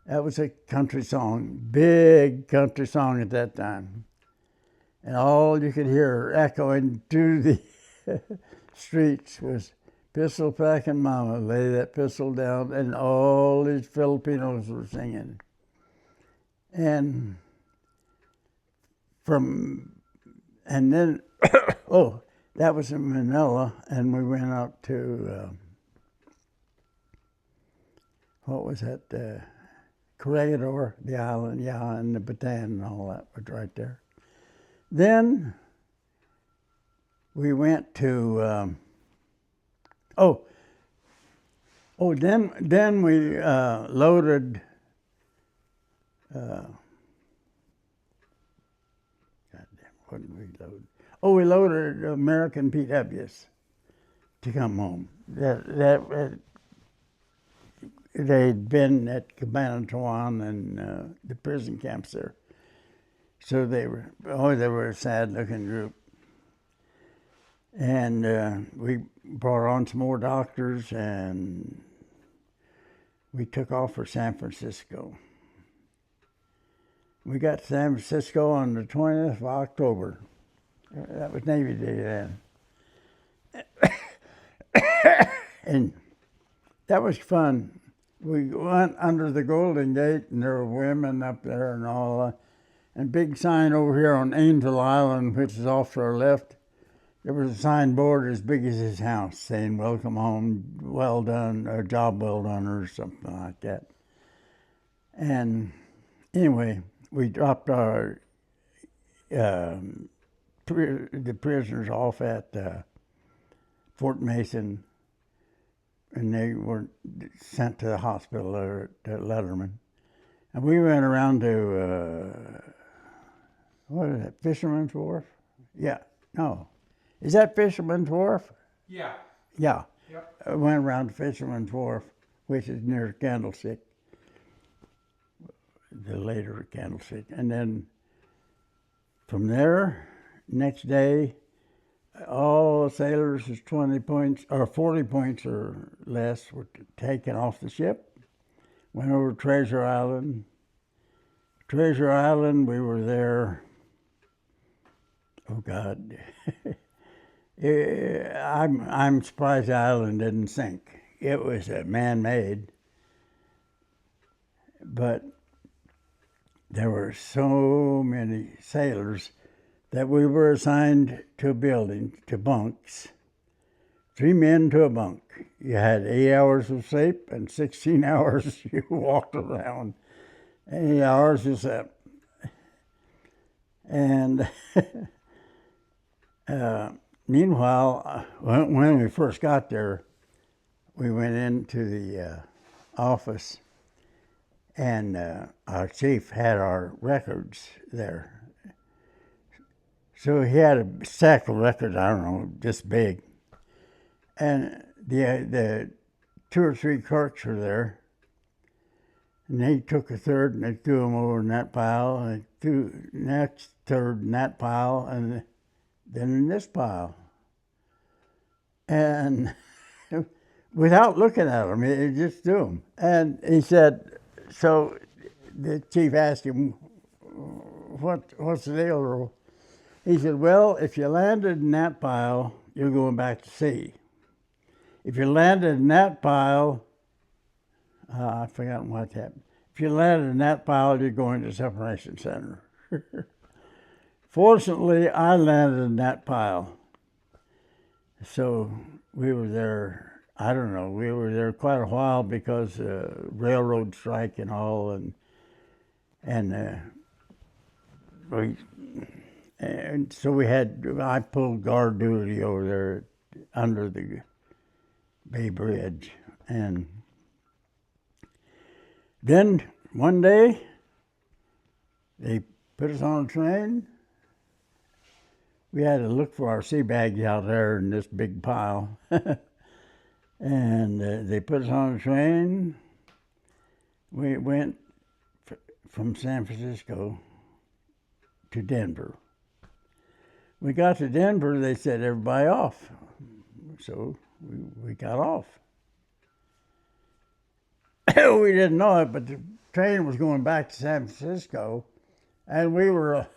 That was a country song, big country song at that time. And all you could hear echoing through the streets was, "Pistol Packin' Mama, lay that pistol down." And all these Filipinos were singing. And then, that was in Manila, and we went out to, what was that? Corregidor, the island, and the Bataan and all that was right there. Then we went to, then we loaded, what did we load? We loaded American PWs to come home. They'd been at Cabanatuan and the prison camps there. So they were a sad-looking group. And we brought on some more doctors, and we took off for San Francisco. We got to San Francisco on the 20th of October. That was Navy Day then. And that was fun. We went under the Golden Gate, and there were women up there and all that. And big sign over here on Angel Island, which is off to our left, there was a signboard as big as his house saying, "Welcome home, well done," or "Job well done," or something like that. And anyway, we dropped our the prisoners off at Fort Mason, and they were sent to the hospital there at Letterman. And we went around to, what is it, Fisherman's Wharf? Yeah, no. Is that Fisherman's Wharf? Yeah. Yeah. Yep. I went around to Fisherman's Wharf, which is near Candlestick, the later Candlestick. And then from there, next day, all sailors is 20 points, or 40 points or less were taken off the ship. Went over to Treasure Island. Treasure Island, we were there, oh God. I'm surprised the island didn't sink. It was man-made, but there were so many sailors that we were assigned to a building, to bunks. 3 men to a bunk. You had 8 hours of sleep and 16 hours you walked around. 8 hours you slept. And meanwhile, when we first got there, we went into the office, and our chief had our records there. So he had a stack of records, I don't know, this big. And the 2 or 3 clerks were there. And they took a third and they threw them over in that pile, and they threw the next third in that pile, and then in this pile. And without looking at them, he just threw them. And he said, so the chief asked him, what's the deal, Earl? He said, well, if you landed in that pile, you're going back to sea. If you landed in that pile, I forgot what happened. If you landed in that pile, you're going to Separation Center. Fortunately, I landed in that pile. So we were there, I don't know, we were there quite a while because railroad strike and all, and so I pulled guard duty over there under the Bay Bridge. And then one day, they put us on a train. We had to look for our sea bags out there in this big pile. And they put us on a train. We went from San Francisco to Denver. We got to Denver, they said, everybody off. So we got off. We didn't know it, but the train was going back to San Francisco, and we were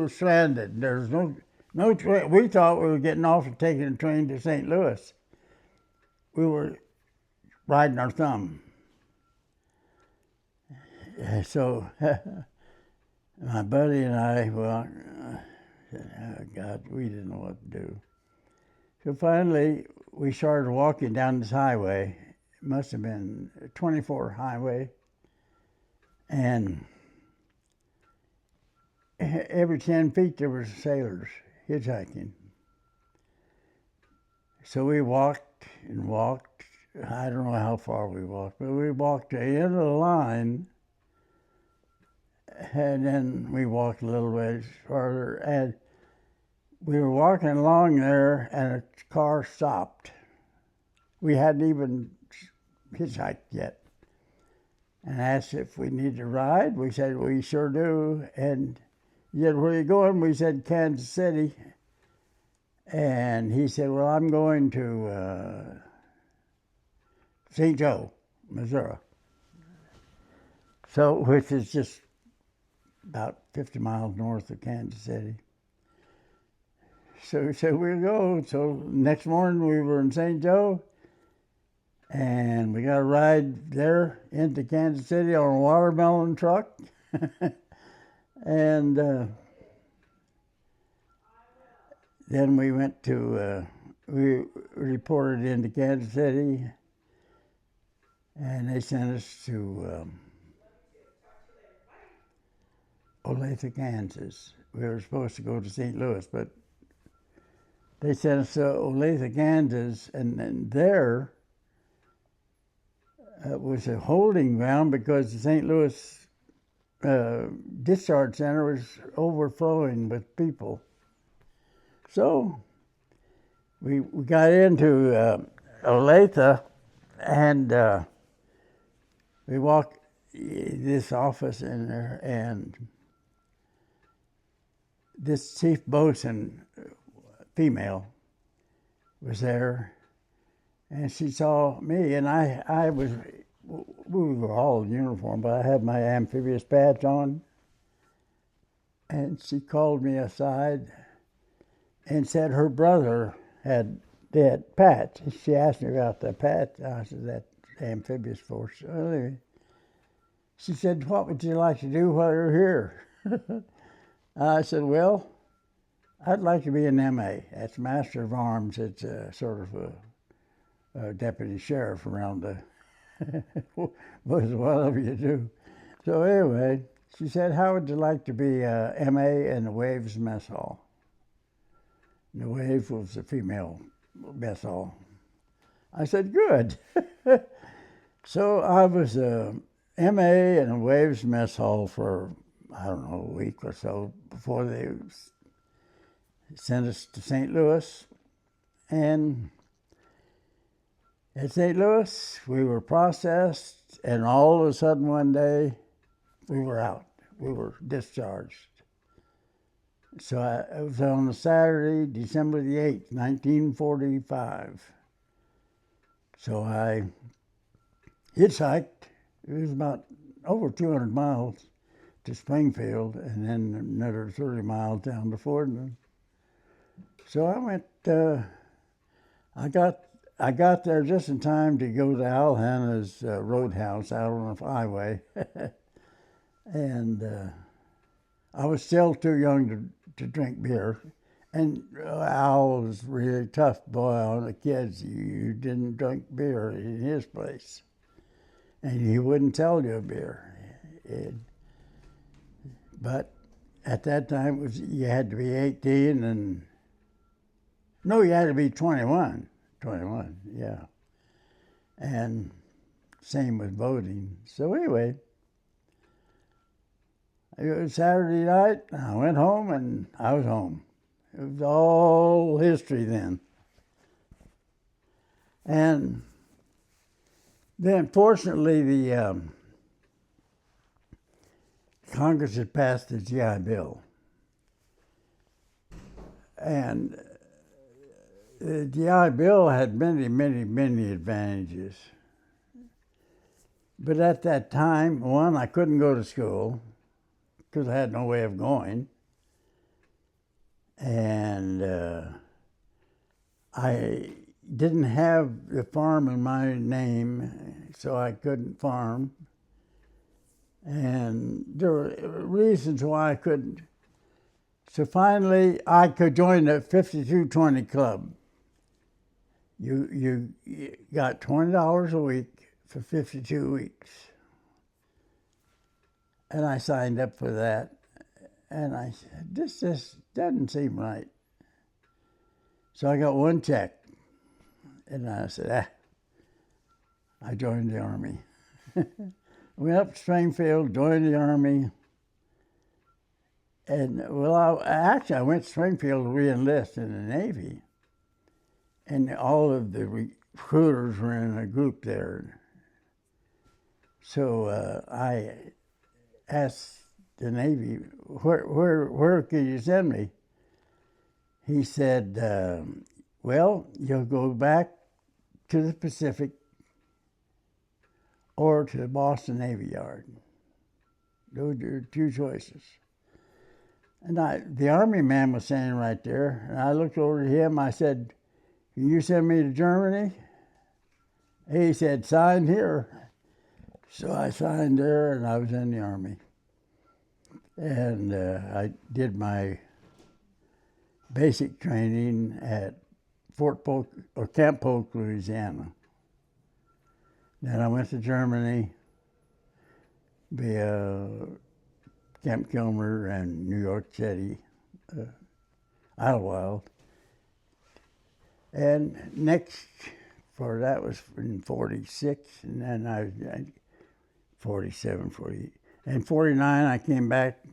stranded. There's no train. We thought we were getting off and taking a train to St. Louis. We were riding our thumb. So my buddy and I, oh God, we didn't know what to do. So finally, we started walking down this highway. It must have been a 24 highway. And every 10 feet there were sailors hitchhiking. So we walked and walked. I don't know how far we walked, but we walked to the end of the line. And then we walked a little ways farther, and we were walking along there, and a car stopped. We hadn't even hitchhiked yet. And asked if we needed a ride. We said, we sure do. And he said, where are you going? We said, Kansas City. And he said, well, I'm going to St. Joe, Missouri. So, which is just about 50 miles north of Kansas City. So we said we'll go. So next morning we were in St. Joe, and we got a ride there into Kansas City on a watermelon truck. And then we went to, we reported into Kansas City, and they sent us to Olathe, Kansas. We were supposed to go to St. Louis, but they sent us to Olathe, Kansas, and then there was a holding ground because the St. Louis discharge center was overflowing with people. So we got into Olathe, and we walked this office in there, and this chief bosun, female, was there, and she saw me, and I was, we were all in uniform, but I had my amphibious badge on, and she called me aside and said her brother had that patch. She asked me about the patch. I said, that amphibious force. Well, anyway, she said, what would you like to do while you're here? I said, well, I'd like to be an MA. That's Master of Arms. It's a sort of a deputy sheriff around the, whatever you do. So anyway, she said, how would you like to be a MA in the Waves Mess Hall? And the Wave was a female mess hall. I said, good. So I was a MA in a Waves Mess Hall for, I don't know, a week or so before they sent us to St. Louis. And at St. Louis, we were processed, and all of a sudden one day, we were out. We were discharged. So it was on a Saturday, December the 8th, 1945. So I hitchhiked. It was about over 200 miles to Springfield, and then another 30 miles down to Fordham. So I went, I got there just in time to go to Al Hanna's roadhouse out on the highway. And I was still too young to drink beer. And Al was a really tough boy on the kids. You didn't drink beer in his place. And he wouldn't tell you a beer. But at that time, you had to be 18 and... No, you had to be 21. 21, yeah. And same with voting. So anyway, it was Saturday night, I went home, and I was home. It was all history then. And then, fortunately, the Congress had passed the GI Bill. And the GI Bill had many, many, many advantages. But at that time, one, I couldn't go to school because I had no way of going. And I didn't have the farm in my name, so I couldn't farm. And there were reasons why I couldn't. So finally, I could join the 5220 Club. You got $20 a week for 52 weeks. And I signed up for that. And I said, this just doesn't seem right. So I got one check. And I said, I joined the Army. Went up to Springfield, joined the Army. And, well, I went to Springfield to re-enlist in the Navy. And all of the recruiters were in a group there. So I asked the Navy, where can you send me? He said, well, you'll go back to the Pacific or to the Boston Navy Yard. Those are your two choices. And the Army man was standing right there, and I looked over to him. I said, "Can you send me to Germany?" He said, "Sign here." So I signed there, and I was in the Army. And I did my basic training at Camp Polk, Louisiana. Then I went to Germany via Camp Kilmer and New York City, Idlewild. And next for that was in 46, and then I 47, 48. In 49, I came back.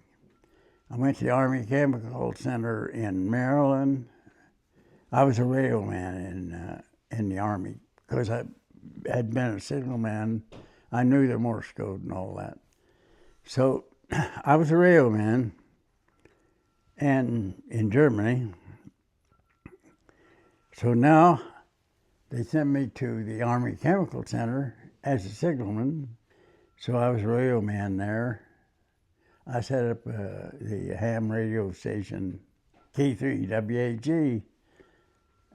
I went to the Army Chemical Center in Maryland. I was a radio man in the Army because I had been a signalman. I knew the Morse code and all that. So I was a radio man and in Germany. So now they sent me to the Army Chemical Center as a signalman. So I was a radio man there. I set up the ham radio station K3 WAG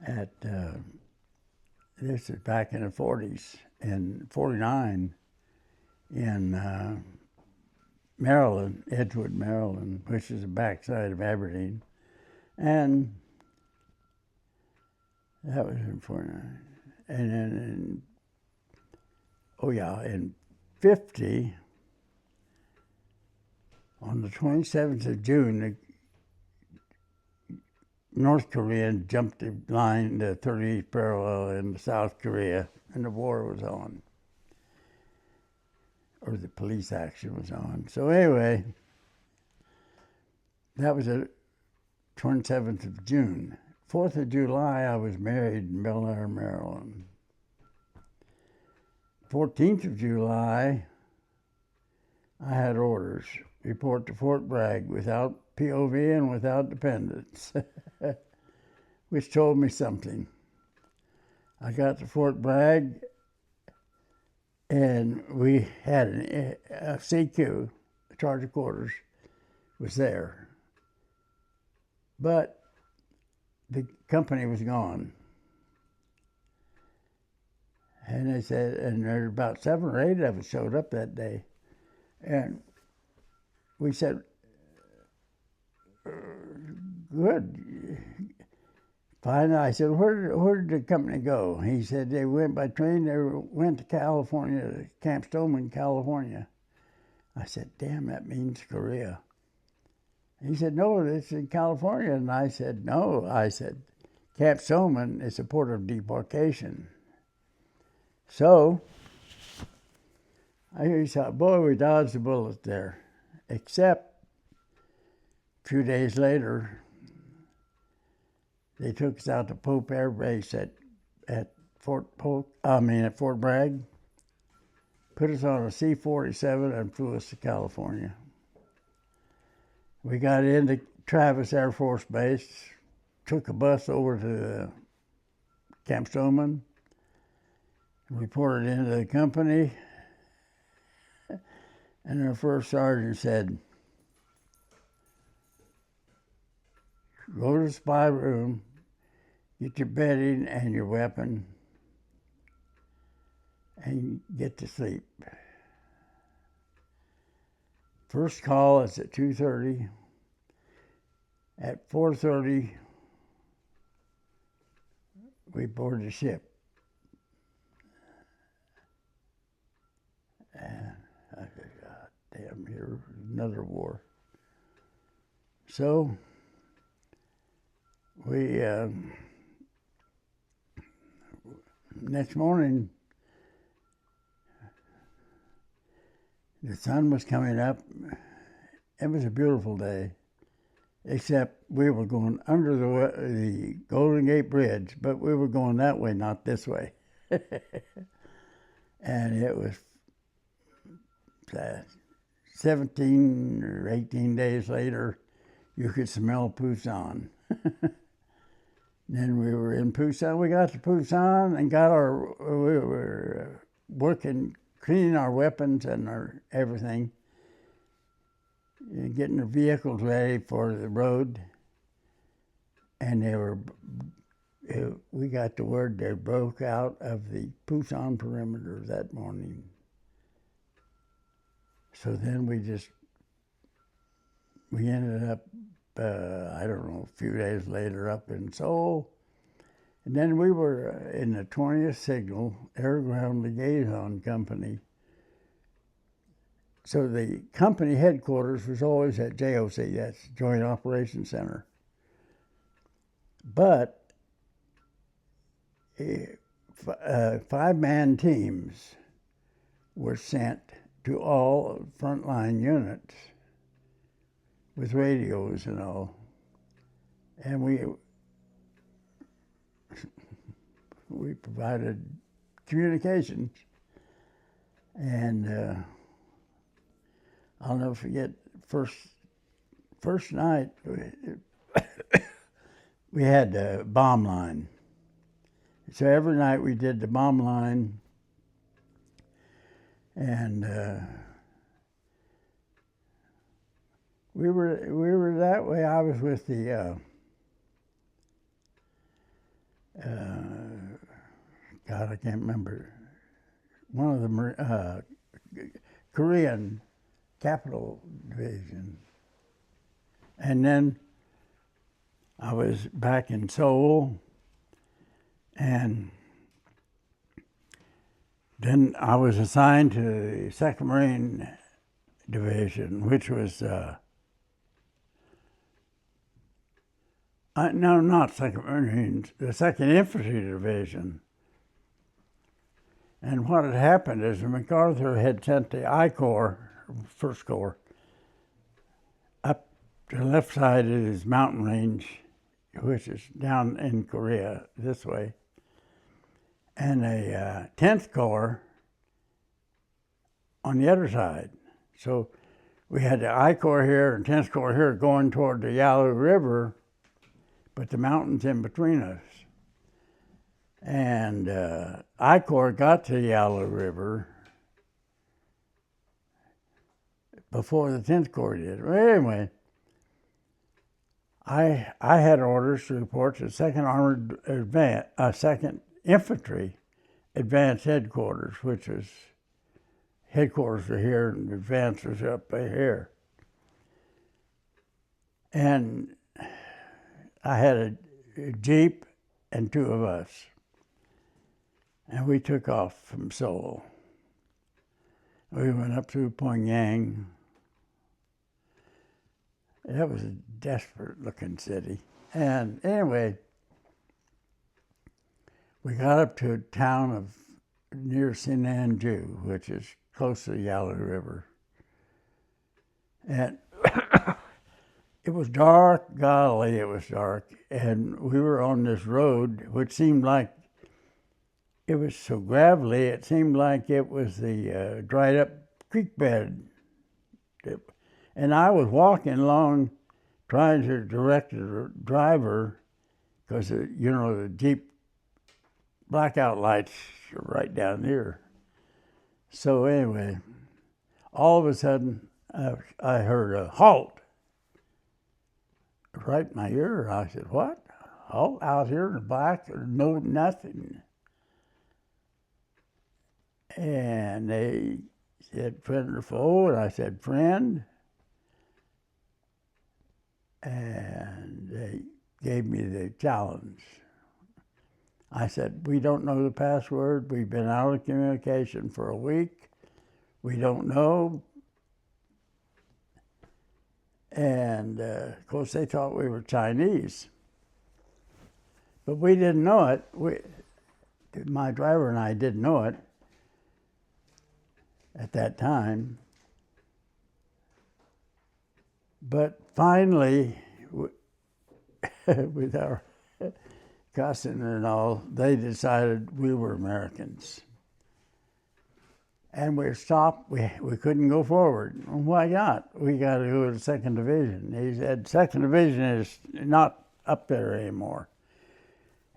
at, this is back in the 40s, in 49 in Maryland, Edgewood, Maryland, which is the backside of Aberdeen. And that was in 49. And then in 50, on the 27th of June, the North Koreans jumped the line, the 38th parallel in South Korea, and the war was on. Or the police action was on. So anyway, that was the 27th of June. 4th of July, I was married in Bel Air, Maryland. 14th of July, I had orders. Report to Fort Bragg without POV and without dependents, which told me something. I got to Fort Bragg, and we had a CQ, a charge of quarters, was there. But the company was gone. And they said, and there were about 7 or 8 of us showed up that day. And we said, good. Finally, I said, where did the company go? He said, they went by train. They went to California, Camp Stoneman, California. I said, damn, that means Korea. He said, no, it's in California. And I said, no. I said, Camp Stoneman is a port of debarkation. So I thought, boy, we dodged a bullet there. Except a few days later, they took us out to Pope Air Base at Fort Bragg, put us on a C-47 and flew us to California. We got into Travis Air Force Base, took a bus over to Camp Stoneman, reported into the company, and our first sergeant said, go to the spy room, get your bedding and your weapon, and get to sleep. First call is at 2:30. At 4:30, we board the ship. And I said, God damn, here's another war. So we, next morning, the sun was coming up. It was a beautiful day, except we were going under the Golden Gate Bridge, but we were going that way, not this way. And it was 17 or 18 days later, you could smell Pusan. Then we were in Pusan. We got to Pusan and we were working, cleaning our weapons and our everything. getting the vehicles ready for the road, and we got the word they broke out of the Pusan perimeter that morning. So then we ended up, I don't know, a few days later up in Seoul. And then we were in the 20th Signal Air Ground Liaison Company. So the company headquarters was always at JOC, that's Joint Operations Center. But 5-man teams were sent to all frontline units with radios and all. And we provided communications. And I'll never forget, first night, we had a bomb line. So every night we did the bomb line, and we were that way. I was with the God, I can't remember, one of the Korean Capital Division, and then I was back in Seoul, and then I was assigned to the 2nd Marine Division, which was, no, not 2nd Marines, the 2nd Infantry Division. And what had happened is MacArthur had sent the I Corps, 1st Corps, up to the left side of his mountain range, which is down in Korea this way, and a 10th Corps on the other side. So we had the I Corps here and 10th Corps here going toward the Yalu River, but the mountains in between us. And I Corps got to the Yalu River before the 10th Corps did. Well, anyway, I had orders to report to 2nd Infantry Advanced Headquarters, which was headquarters were here and advance was up here. And I had a Jeep and 2 of us. And we took off from Seoul. We went up through Pyongyang. That was a desperate-looking city. And anyway, we got up to a town near Sinanju, which is close to the Yalu River. And it was dark, golly, it was dark. And we were on this road, which seemed like it was so gravelly, it seemed like it was the dried-up creek bed. And I was walking along trying to direct the driver because, the Jeep blackout lights are right down here. So anyway, all of a sudden, I heard a halt right in my ear. I said, what? Halt out here in the black? No, nothing. And they said, friend or foe? And I said, friend. And they gave me the challenge. I said, we don't know the password. We've been out of communication for a week. We don't know. And of course, they thought we were Chinese. But we didn't know it. My driver and I didn't know it at that time. But finally, with our cussing and all, they decided we were Americans. And we stopped. We couldn't go forward. Why not? We got to go to the 2nd Division. He said, 2nd Division is not up there anymore.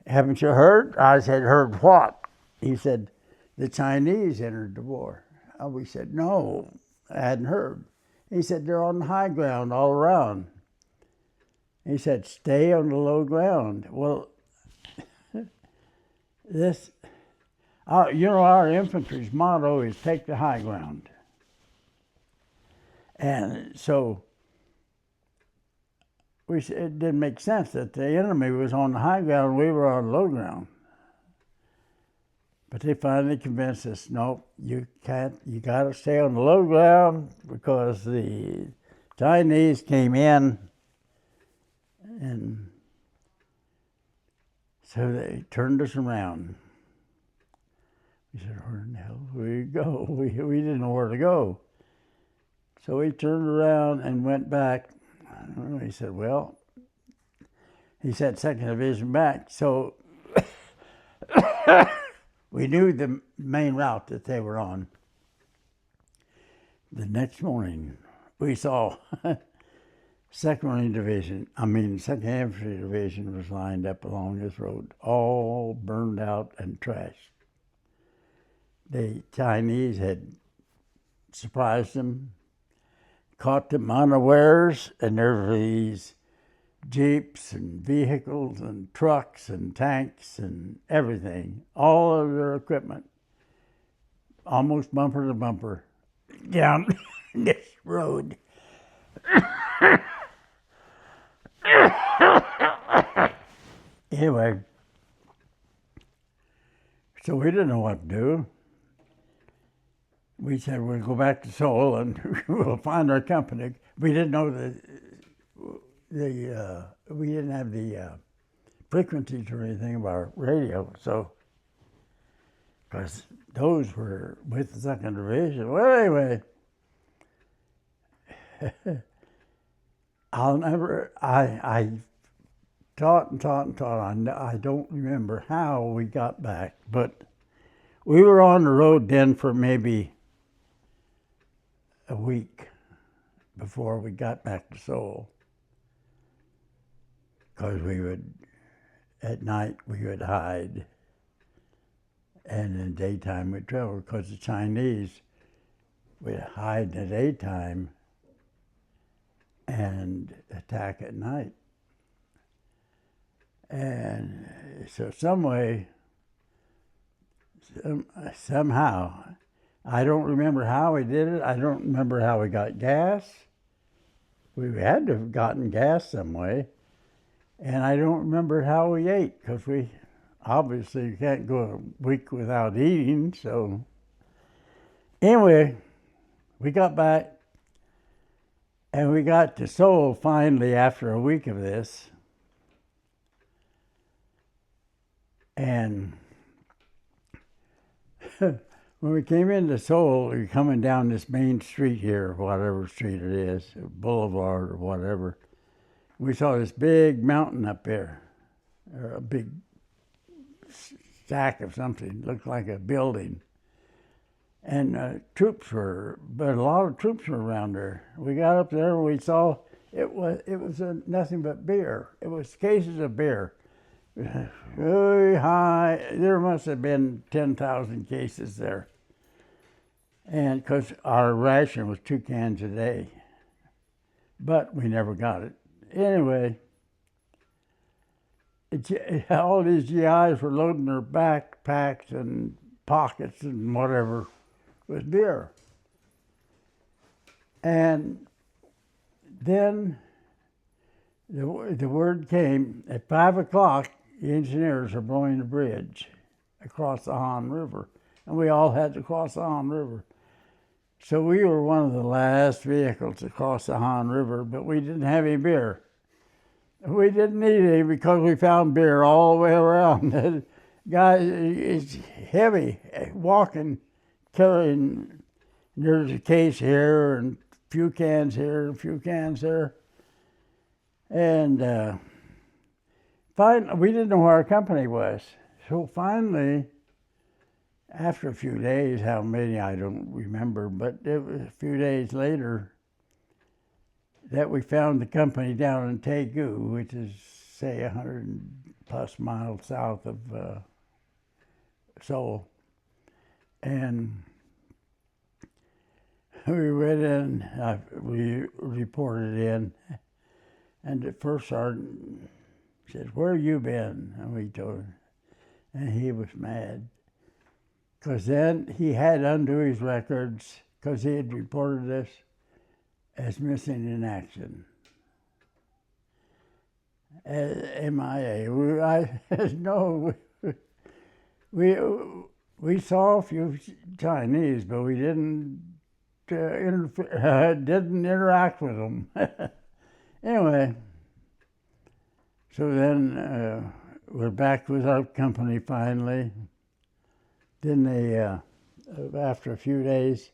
Haven't you heard? I said, heard what? He said, the Chinese entered the war. We said, no, I hadn't heard. He said, they're on the high ground all around. He said, stay on the low ground. Well, our infantry's motto is take the high ground. And so we said it didn't make sense that the enemy was on the high ground, we were on low ground. But they finally convinced us, no, you can't, you got to stay on the low ground because the Chinese came in, and so they turned us around. We said, where in the hell do we go? We didn't know where to go. So we turned around and went back. He said, well, he said 2nd Division back. So we knew the main route that they were on. The next morning, we saw 2nd Infantry Division was lined up along this road, all burned out and trashed. The Chinese had surprised them, caught them unawares, and there were these jeeps and vehicles and trucks and tanks and everything, all of their equipment, almost bumper to bumper, down this road. Anyway, so we didn't know what to do. We said we'll go back to Seoul and we'll find our company. We didn't know we didn't have the frequencies or anything of our radio, so because those were with the 2nd Division. Well, anyway, I taught and taught and taught. I don't remember how we got back, but we were on the road then for maybe a week before we got back to Seoul. Because at night we would hide, and in the daytime we'd travel, because the Chinese would hide in the daytime and attack at night. And so somehow, I don't remember how we did it. I don't remember how we got gas. We had to have gotten gas some way. And I don't remember how we ate, because we obviously can't go a week without eating. So anyway, we got back, and we got to Seoul finally after a week of this. And when we came into Seoul, we were coming down this main street here, whatever street it is, Boulevard or whatever. We saw this big mountain up there, or a big stack of something, looked like a building. And a lot of troops were around there. We got up there and we saw it was nothing but beer. It was cases of beer. Very high. There must have been 10,000 cases there. And because our ration was 2 cans a day, but we never got it. Anyway, all these GIs were loading their backpacks and pockets and whatever with beer. And then the word came at 5 o'clock. The engineers are blowing the bridge across the Han River, and we all had to cross the Han River. So we were one of the last vehicles to cross the Han River, but we didn't have any beer. We didn't need any because we found beer all the way around. The guy is heavy, walking, carrying. There's a case here and a few cans here, a few cans there. And finally, we didn't know where our company was. So finally, after a few days, how many I don't remember, but it was a few days later that we found the company down in Daegu, which is, say, 100 plus miles south of Seoul. And we went in, we reported in, and the first sergeant said, "Where you been?" And we told him, and he was mad. Because then he had undo his records because he had reported us as missing in action. MIA. We saw a few Chinese, but we didn't didn't interact with them. Anyway, so then we're back with our company finally. Then they, after a few days,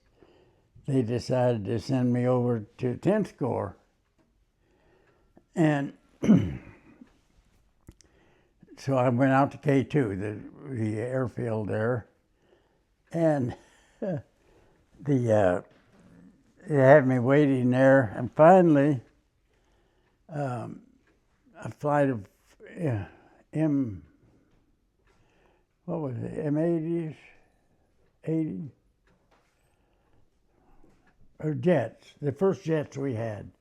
they decided to send me over to 10th Corps. And so I went out to K2, the airfield there, and they had me waiting there. And finally, a flight of M80s, 80, or jets. The first jets we had,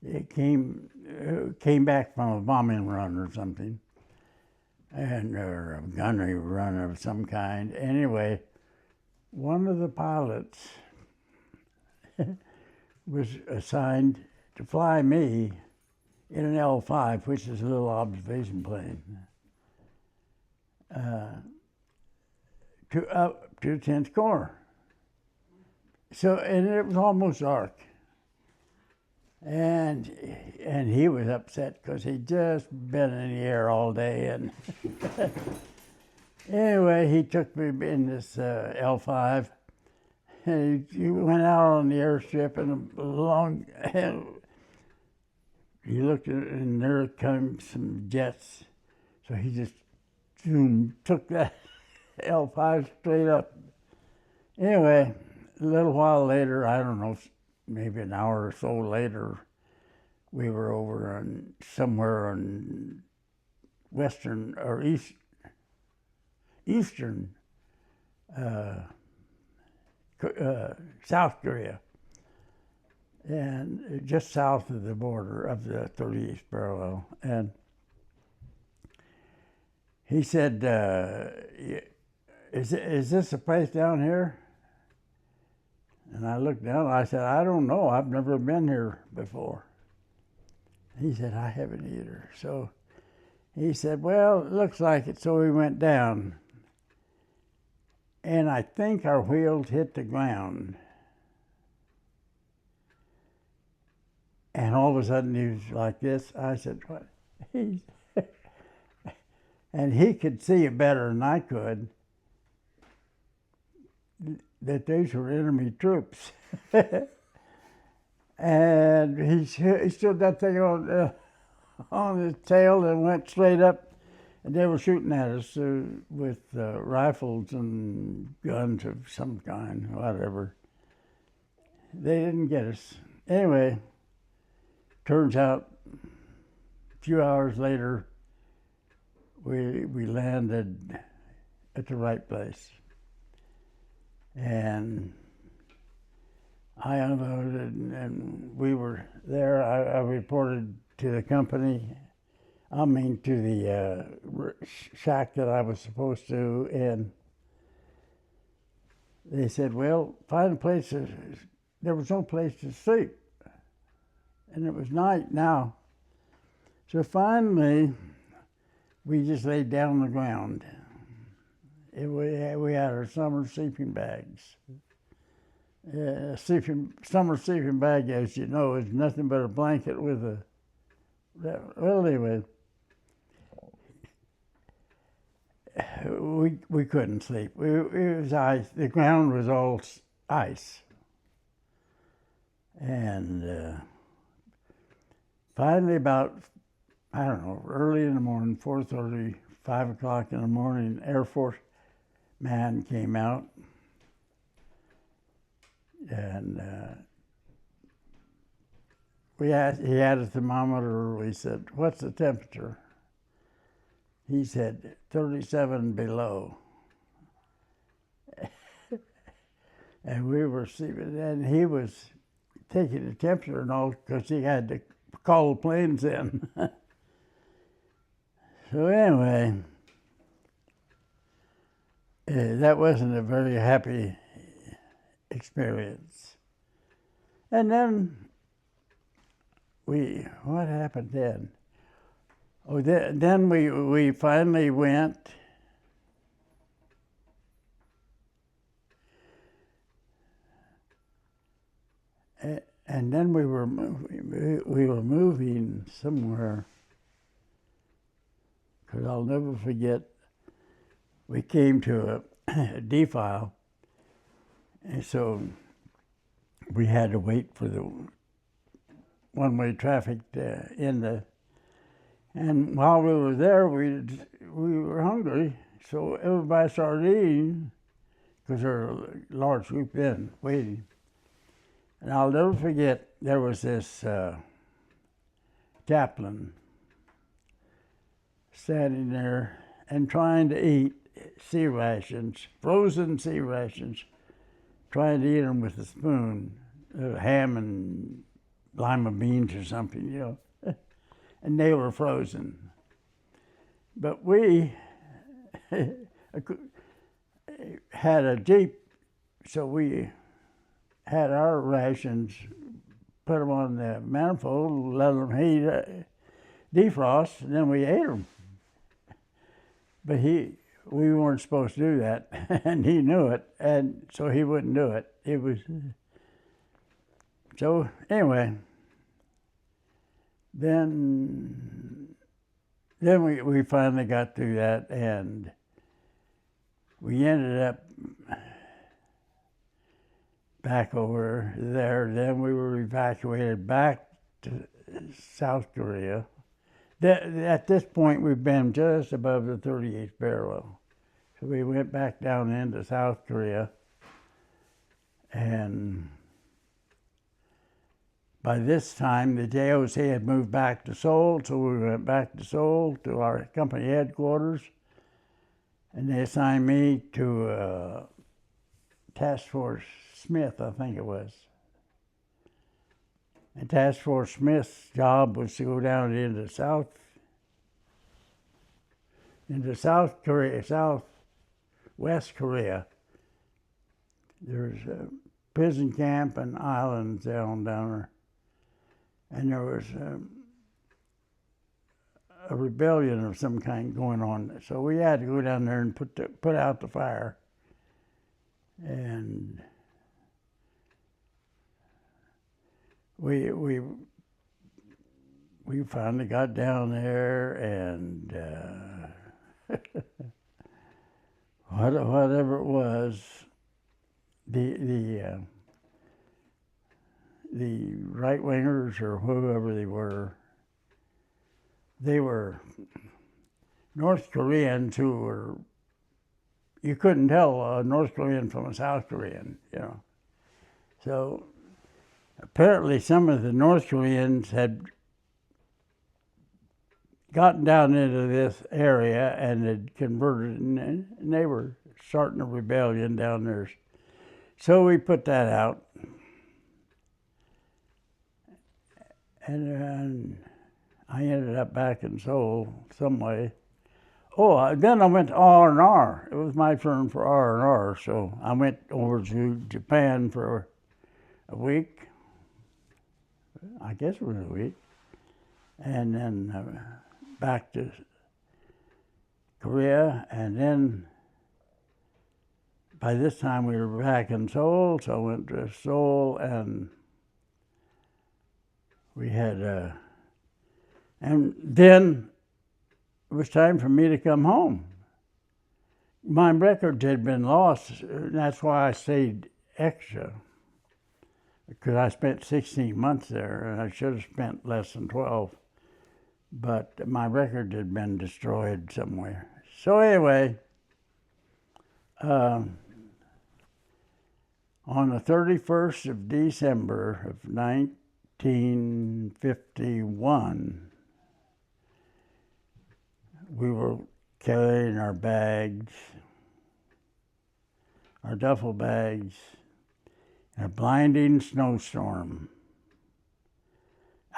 it came back from a bombing run or something, or a gunnery run of some kind. Anyway, one of the pilots was assigned to fly me in an L5, which is a little observation plane, up to 10th Corps. So, and it was almost dark. And he was upset because he'd just been in the air all day. And anyway, he took me in this L5. And he went out on the airstrip and he looked at it, and there came some jets. So he just took that L5 straight up. Anyway, a little while later, I don't know, maybe an hour or so later, we were over on somewhere on western or eastern South Korea, and just south of the border of the 38th parallel. And he said, is this a place down here? And I looked down and I said, I don't know. I've never been here before. He said, I haven't either. So he said, well, it looks like it. So we went down. And I think our wheels hit the ground. And all of a sudden he was like this. I said, what? And he could see it better than I could, that these were enemy troops. And he stood that thing on his tail and went straight up, and they were shooting at us with rifles and guns of some kind, whatever. They didn't get us. Anyway, turns out a few hours later, we landed at the right place. And I unloaded, and we were there. I reported to the company, to the shack that I was supposed to, and they said, well, find a place. There was no place to sleep, and it was night now. So finally, we just laid down on the ground. We had our summer sleeping bags. Summer sleeping bag, as you know, is nothing but a blanket with well, anyway, we couldn't sleep. It was ice. The ground was all ice. And finally, about, I don't know, early in the morning, 4:30, 5 o'clock in the morning, Air Force man came out, and he had a thermometer. We said, what's the temperature? He said, 37 below. And we were sleeping, and he was taking the temperature and all because he had to call the planes in. So anyway, that wasn't a very happy experience. And then what happened then? Oh, then we finally went. And then we were moving somewhere. Because I'll never forget, we came to a defile, and so we had to wait for the one-way traffic to end. And while we were there, we were hungry, so everybody started eating, because there were a large group in waiting. And I'll never forget, there was this chaplain standing there and trying to eat sea rations, frozen sea rations, trying to eat them with a spoon, ham and lima beans or something, you know, and they were frozen. But we had a Jeep, so we had our rations, put them on the manifold, let them heat, defrost, and then we ate them. But we weren't supposed to do that, and he knew it, and so he wouldn't do it. So anyway, then we finally got through that, and we ended up back over there. Then we were evacuated back to South Korea. At this point, we've been just above the 38th parallel. So we went back down into South Korea, and by this time, the JOC had moved back to Seoul, so we went back to Seoul to our company headquarters, and they assigned me to Task Force Smith, I think it was. And Task Force Smith's job was to go down into South Korea, Southwest Korea. There's a prison camp and islands down there. And there was a rebellion of some kind going on. So we had to go down there and put out the fire. And we finally got down there, and whatever it was, the right-wingers or whoever they were North Koreans who were, you couldn't tell a North Korean from a South Korean, you know. So apparently some of the North Koreans had gotten down into this area and had converted, and they were starting a rebellion down there. So we put that out. And I ended up back in Seoul some way. Oh, then I went to R&R. It was my turn for R&R, so I went over to Japan for a week. I guess it was a week. And then back to Korea, and then by this time we were back in Seoul, so I went to Seoul, and we had, and then it was time for me to come home. My records had been lost, and that's why I stayed extra, because I spent 16 months there, and I should have spent less than 12. But my record had been destroyed somewhere. So anyway, on the 31st of December of 1951, we were carrying our bags, our duffel bags, a blinding snowstorm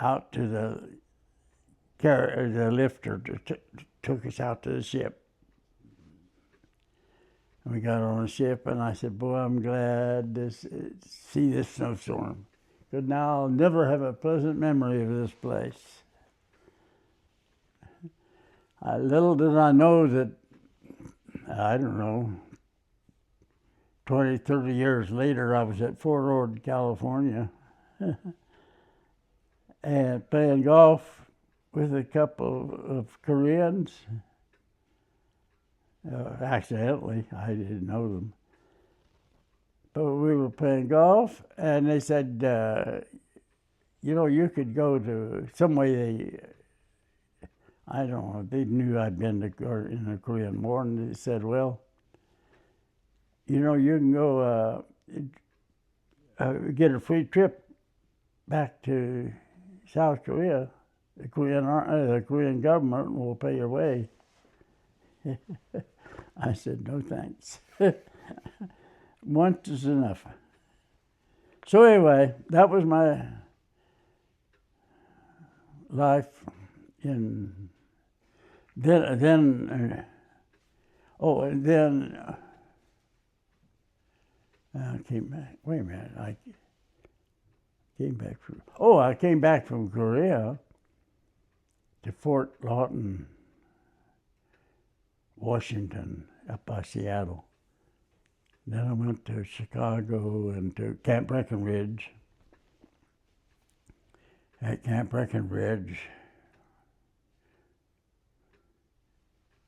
out to the lifter took us out to the ship. We got on the ship, and I said, boy, I'm glad to see this snowstorm, because now I'll never have a pleasant memory of this place. Little did I know that, I don't know, 20, 30 years later, I was at Fort Ord, California, and playing golf with a couple of Koreans. Accidentally, I didn't know them. But we were playing golf, and they said, you could go to some way. I don't know, they knew I'd been in the Korean War, and they said, well, you can go get a free trip back to South Korea. The Korean government will pay your way. I said, no thanks. Once is enough. So anyway, that was my life in then I came back. Wait a minute, I came back from Korea to Fort Lawton, Washington, up by Seattle. Then I went to Chicago and to Camp Breckenridge. At Camp Breckenridge,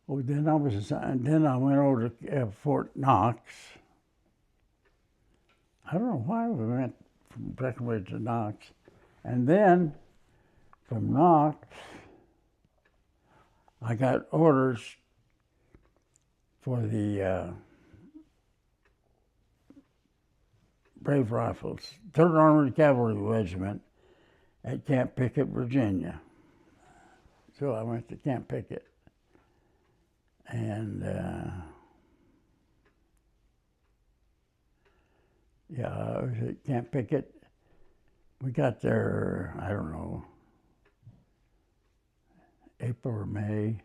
then I went over to Fort Knox. I don't know why we went from Breckenridge to Knox. And then from Knox, I got orders for the Brave Rifles, 3rd Armored Cavalry Regiment at Camp Pickett, Virginia. So I went to Camp Pickett. And I was at Camp Pickett. We got there, I don't know, April or May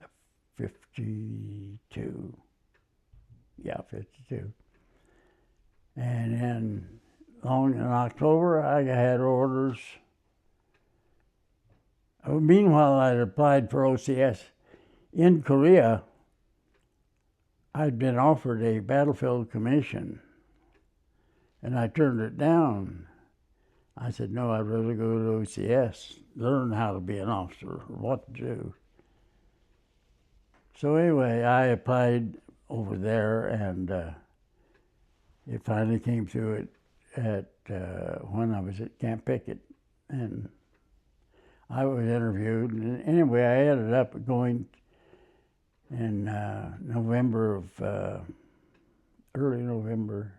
of 52. Yeah, 52. And then in October, I had orders. Meanwhile, I'd applied for OCS. In Korea, I'd been offered a battlefield commission, and I turned it down. I said, no, I'd rather go to OCS, learn how to be an officer, or what to do. So anyway, I applied over there, and it finally came through when I was at Camp Pickett. And I was interviewed, and anyway, I ended up going in early November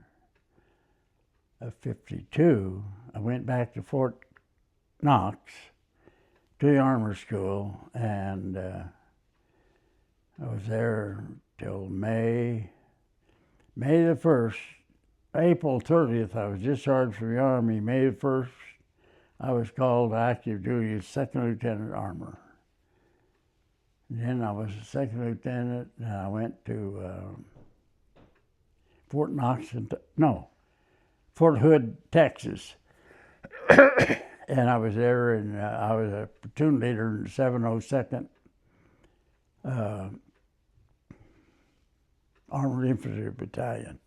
of 52. I went back to Fort Knox to the Armor School, and I was there till May the 1st. April 30th, I was discharged from the Army. May the 1st, I was called to active duty as 2nd Lieutenant Armor. And then I was a 2nd Lieutenant, and I went to Fort Hood, Texas. And I was there, and I was a platoon leader in the 702nd Armored Infantry Battalion.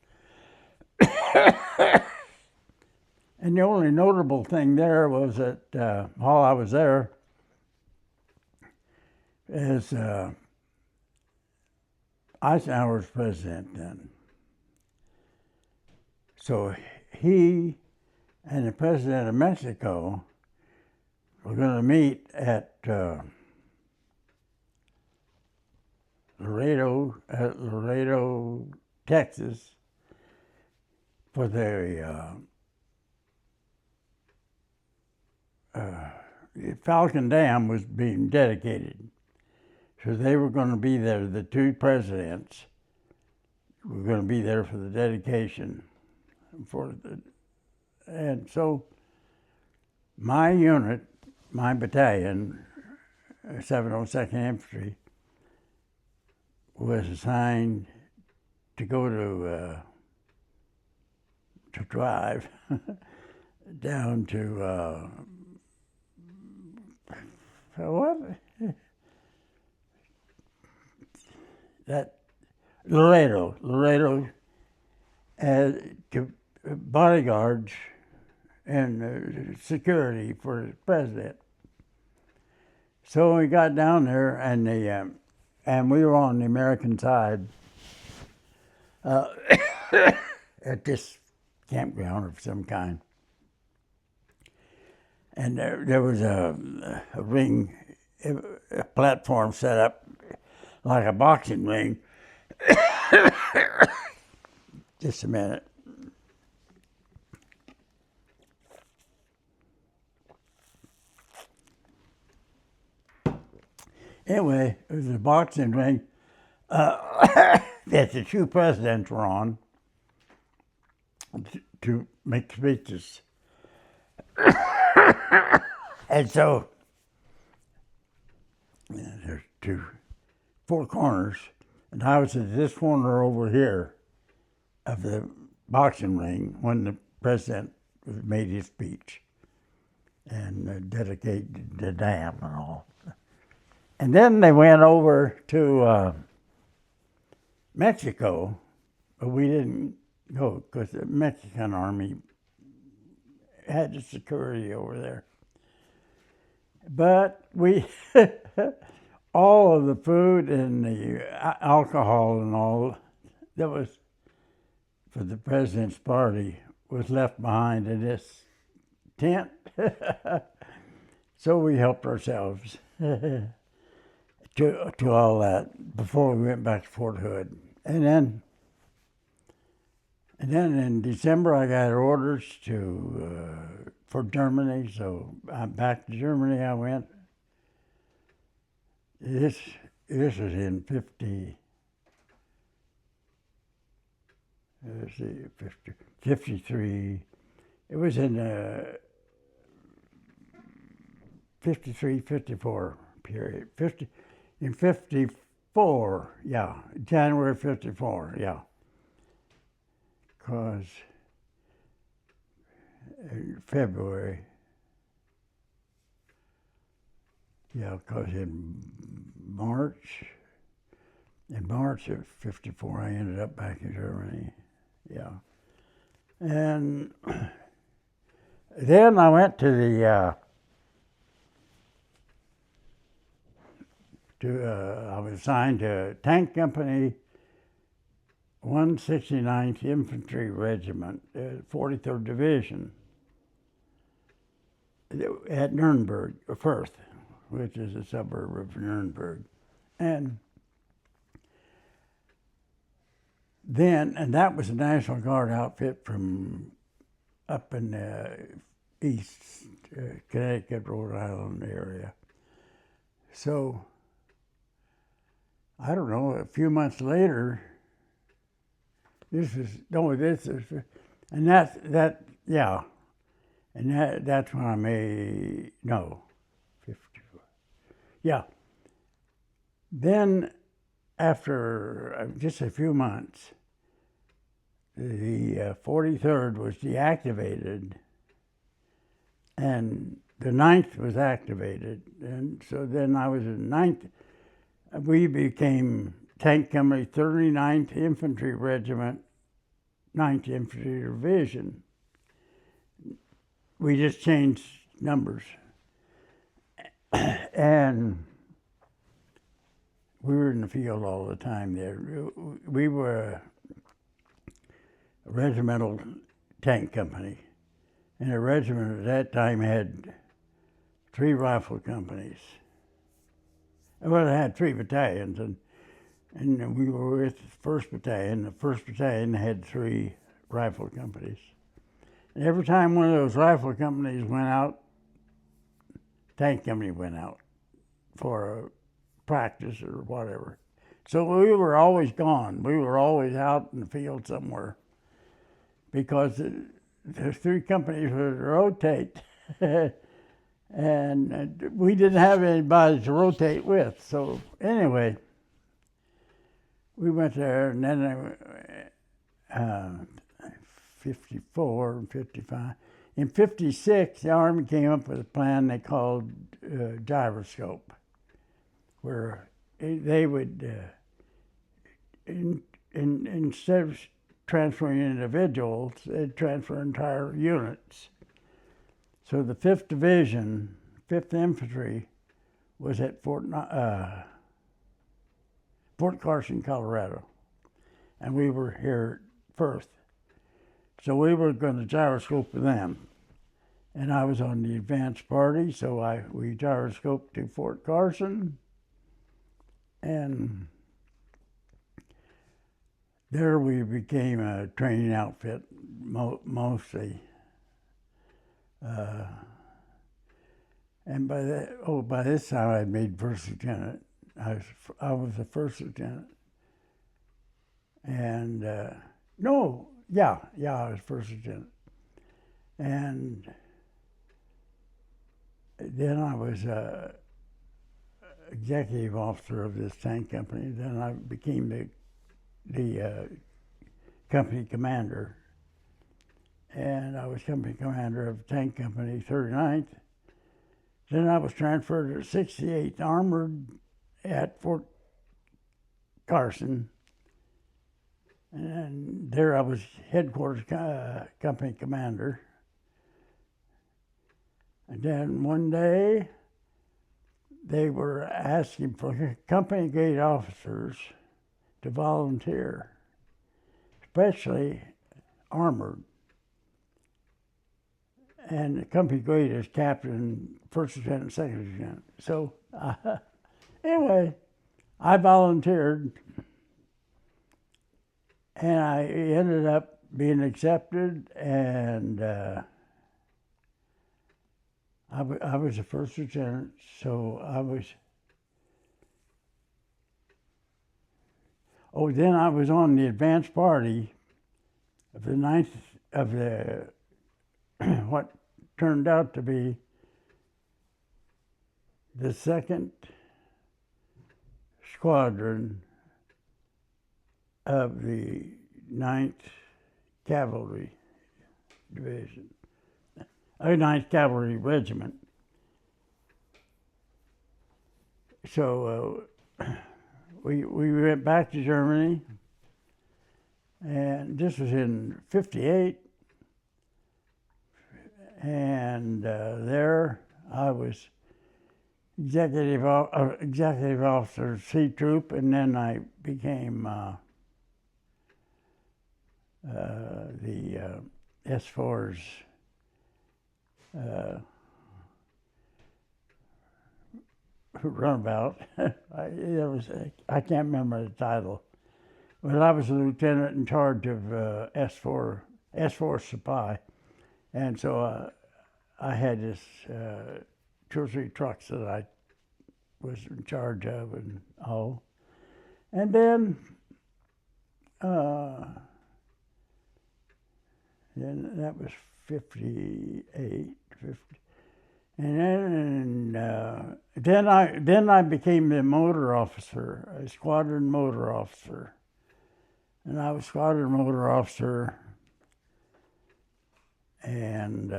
And the only notable thing there was that while I was there, Eisenhower was president then. So he and the president of Mexico were going to meet at Laredo, Texas, for the Falcon Dam was being dedicated. So they were going to be there, the two presidents, we were going to be there for the dedication. And so my unit, my battalion, 702nd Infantry, was assigned to go to drive down to what? That Laredo, to bodyguards and security for the president. So we got down there, and we were on the American side at this campground of some kind. And there was a ring, a platform set up like a boxing ring. Just a minute. Anyway, it was a boxing ring that the two presidents were on to make speeches. And so there's four corners, and I was at this corner over here of the boxing ring when the president made his speech and dedicated the dam and all. And then they went over to Mexico, but we didn't go because the Mexican army had the security over there. But we, all of the food and the alcohol and all that was for the president's party was left behind in this tent. So we helped ourselves to all that before we went back to Fort Hood. And then in December I got orders for Germany, so back to Germany I went. This was in 53. It was in 53, 54 period. In 54, yeah, January 54, yeah. Because February, yeah, because in March of 54, I ended up back in Germany, yeah. And then I went to the, I was assigned to Tank Company, 169th Infantry Regiment, 43rd Division, at Nuremberg, Firth, which is a suburb of Nuremberg. And that was a National Guard outfit from up in the east, Connecticut, Rhode Island area. So, I don't know, a few months later, that's when I made, 54. Yeah. Then after just a few months, the 43rd was deactivated and the 9th was activated. And so then I was in 9th. We became Tank Company 39th Infantry Regiment, 9th Infantry Division. We just changed numbers. And we were in the field all the time there. We were a regimental tank company. And a regiment at that time had 3 rifle companies. Well, it had 3 battalions, and we were with the 1st Battalion. The 1st Battalion had 3 rifle companies. And every time one of those rifle companies went out, tank company went out for a practice or whatever. So we were always gone. We were always out in the field somewhere because the three companies would rotate. And we didn't have anybody to rotate with. So anyway, we went there, and then 54 and 55. In 56, the Army came up with a plan they called gyroscope, where they would, instead of transferring individuals, they'd transfer entire units. So the 5th Division, 5th Infantry, was at Fort Carson, Colorado, and we were here at Firth. So we were going to gyroscope with them, and I was on the advance party, so we gyroscoped to Fort Carson, and there we became a training outfit mostly. And by this time I'd made first lieutenant. I was the first lieutenant, and I was first lieutenant, and then I was executive officer of this tank company. Then I became the company commander, and I was company commander of tank company 39th. Then I was transferred to 68th Armored at Fort Carson, and there I was headquarters company commander. And then one day they were asking for company grade officers to volunteer, especially armored. And the company grade is captain, first lieutenant, second lieutenant. So anyway, I volunteered, and I ended up being accepted, and I was the first lieutenant, so then I was on the advance party of the what turned out to be the 2nd Squadron of the 9th Cavalry Division, 9th Cavalry Regiment. So we went back to Germany, and this was in 58. And there I was executive officer, C Troop, and then I became the S4's runabout. I can't remember the title, but I was a lieutenant in charge of S4 supply. And so I had this 2 or 3 trucks that I was in charge of and all. And then that was 58, 50. And then I became the motor officer, a squadron motor officer. And I was squadron motor officer. And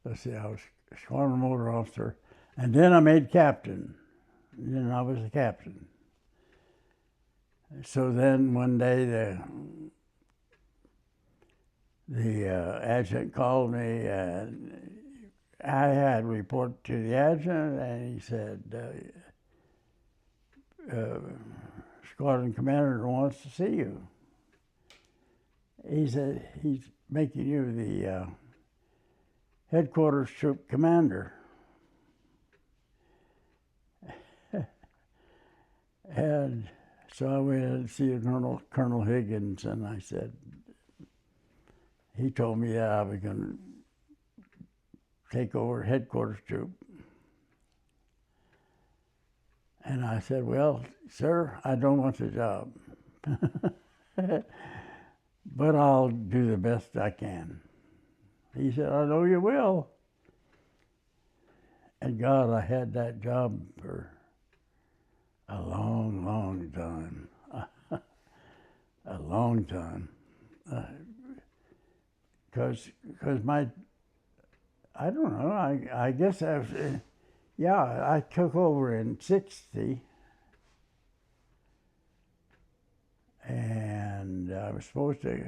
let's see, I was squadron motor officer, and then I made captain. And then I was a captain. So then one day the adjutant called me, and I had reported to the adjutant, and he said, squadron commander wants to see you. He said he's making you the headquarters troop commander. And so I went to see Colonel Higgins, and I said, he told me that I was going to take over headquarters troop. And I said, well, sir, I don't want the job. But I'll do the best I can. He said, I know you will. And God, I had that job for a long, long time. A long time. Because I don't know, I guess I was, I took over in 60. And I was supposed to,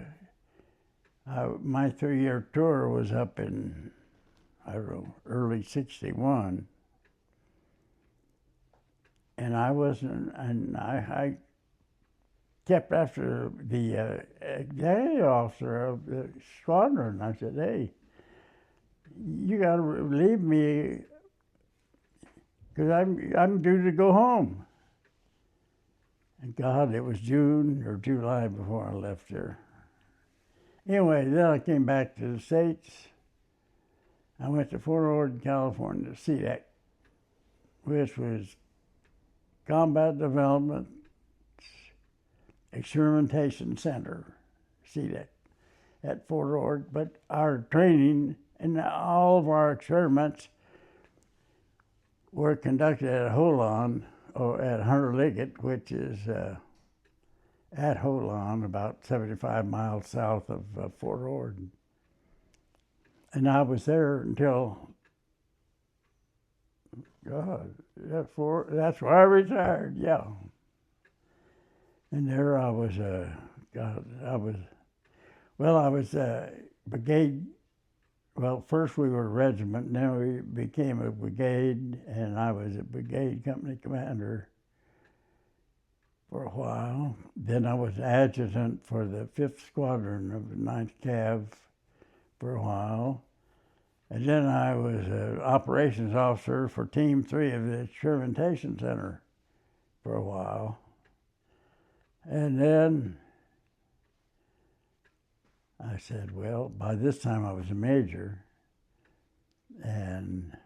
my 3-year tour was up in, I don't know, early 61. And I kept after the executive officer of the squadron. I said, hey, you got to relieve me because I'm due to go home. And God, it was June or July before I left there. Anyway, then I came back to the States. I went to Fort Ord, California to see that, which was Combat Development Experimentation Center, CDEC, at Fort Ord. But our training and all of our experiments were conducted at Holon, or at Hunter Liggett, which is at Holon, about 75 miles south of Fort Ord. And I was there until, God, that's where I retired, yeah. And there I was, I was brigade. Well, first we were a regiment, then we became a brigade, and I was a brigade company commander for a while. Then I was adjutant for the 5th Squadron of the 9th Cav for a while. And then I was an operations officer for Team 3 of the Experimentation Center for a while. And then I said, well, by this time I was a major, and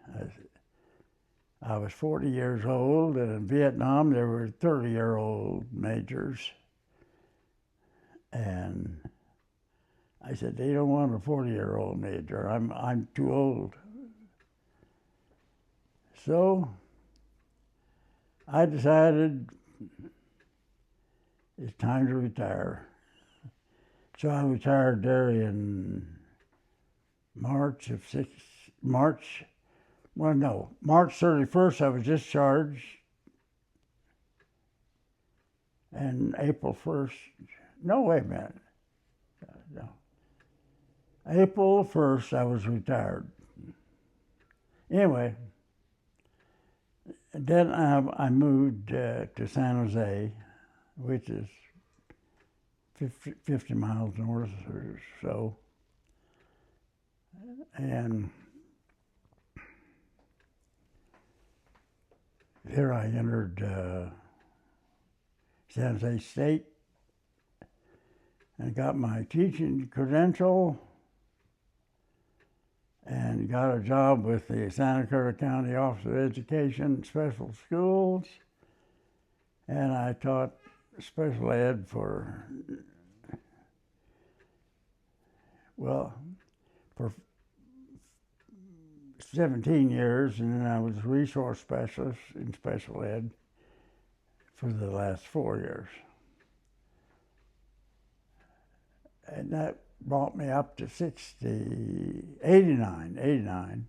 I was 40 years old, and in Vietnam there were 30-year-old majors. And I said, they don't want a 40-year-old major. I'm too old. So I decided it's time to retire. So I retired there in March 31st I was discharged, and April 1st, no, wait a minute, no. April 1st I was retired. Anyway, then I moved to San Jose, which is 50 miles north or so. And there I entered San Jose State and got my teaching credential and got a job with the Santa Clara County Office of Education Special Schools. And I taught special ed for 17 years, and then I was a resource specialist in special ed for the last 4 years. And that brought me up to 89.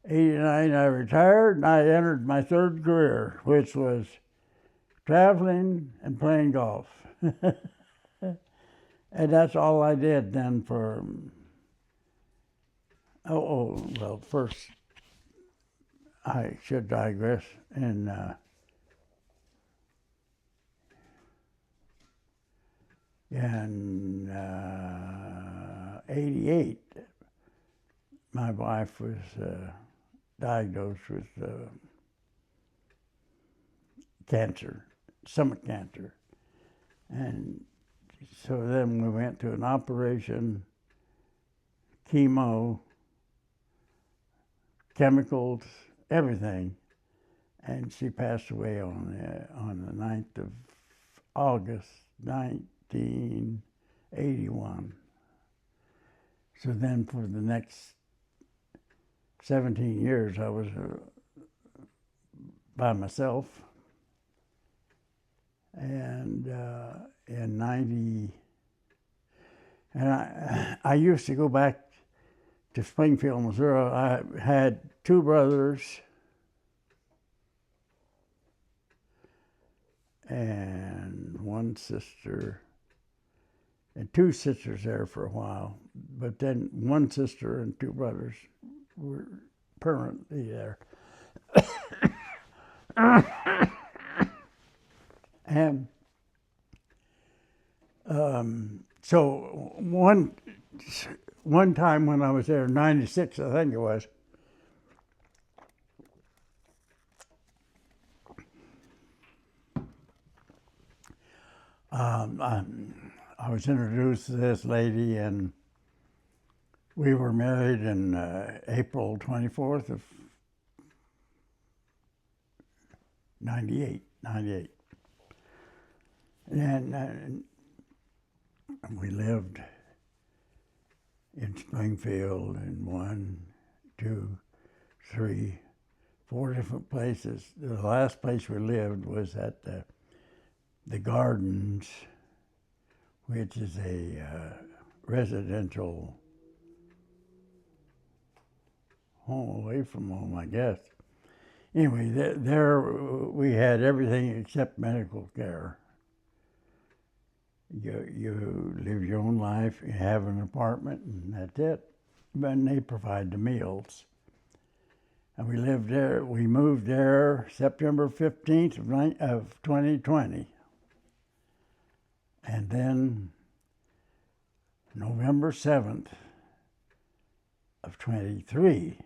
89, I retired, and I entered my third career, which was traveling and playing golf. And that's all I did then for, first, I should digress. In 88, my wife was diagnosed with cancer, stomach cancer. And so then we went to an operation, chemo, chemicals, everything. and she passed away on the 9th of August, 1981. So then for the next 17 years, I was by myself. And in 90, and I used to go back to Springfield, Missouri. I had two brothers and one sister, and two sisters there for a while. But then one sister and two brothers were permanently there. And so one time when I was there, 96, I think it was, I was introduced to this lady, and we were married in April 24th of 98. And we lived in Springfield in 1, 2, 3, 4 different places. The last place we lived was at the Gardens, which is a residential home away from home, I guess. Anyway, there we had everything except medical care. You live your own life, you have an apartment, and that's it. But they provide the meals. And we lived there, we moved there September 15th of 2020. And then November 7th of 23,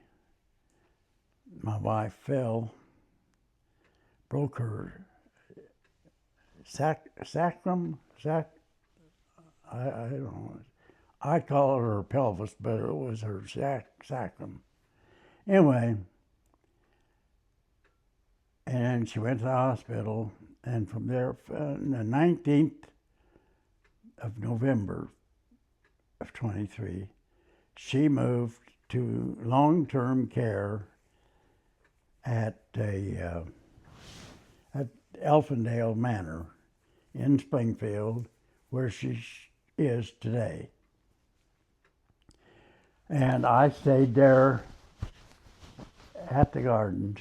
my wife fell, broke her sacrum. I don't know. I call it her pelvis, but it was her sacrum. Anyway, and she went to the hospital, and from there, on the 19th of November of 23, she moved to long-term care at Elfindale Manor in Springfield, where she is today. And I stayed there at the Gardens.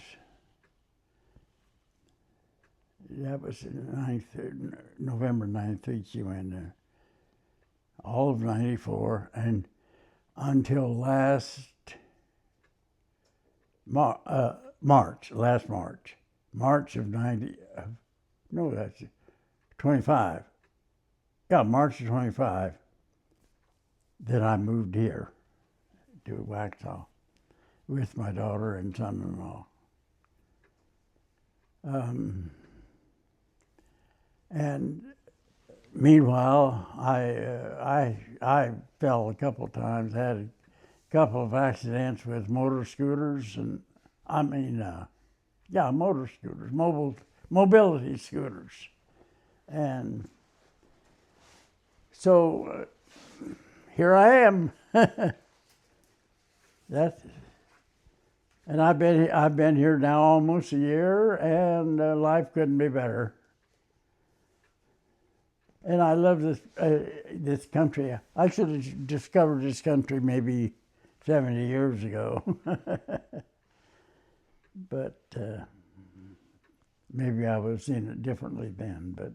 That was November 9th, she went there. All of 94, and until last March of 90, no, that's 25. Yeah, March of 25, then I moved here to Waxhaw with my daughter and son-in-law. And meanwhile, I fell a couple of times, had a couple of accidents with motor scooters, and motor scooters, mobility scooters. And so here I am. And I've been here now almost a year, and life couldn't be better. And I love this country. I should have discovered this country maybe 70 years ago. But maybe I was seeing it differently then. But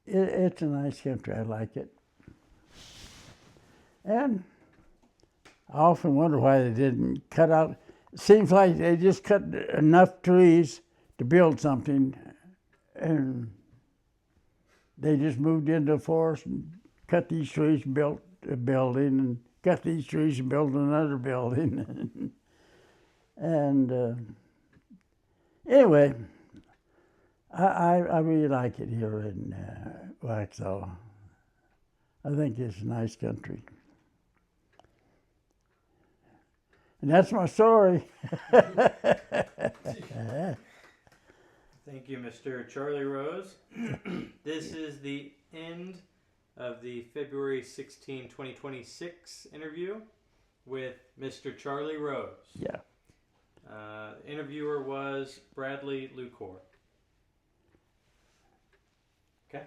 it's a nice country. I like it. And I often wonder why they didn't cut out. It seems like they just cut enough trees to build something, and they just moved into the forest and cut these trees and built a building, and cut these trees and built another building. And anyway, I really like it here in Waxhaw. I think it's a nice country. And that's my story. Thank you, Mr. Charlie Rose. This is the end of the February 16, 2026 interview with Mr. Charlie Rose. Yeah. Interviewer was Bradley Lucor. Okay.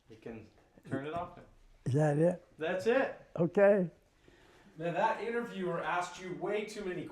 You can turn it off now. Is that it? That's it. Okay. Now that interviewer asked you way too many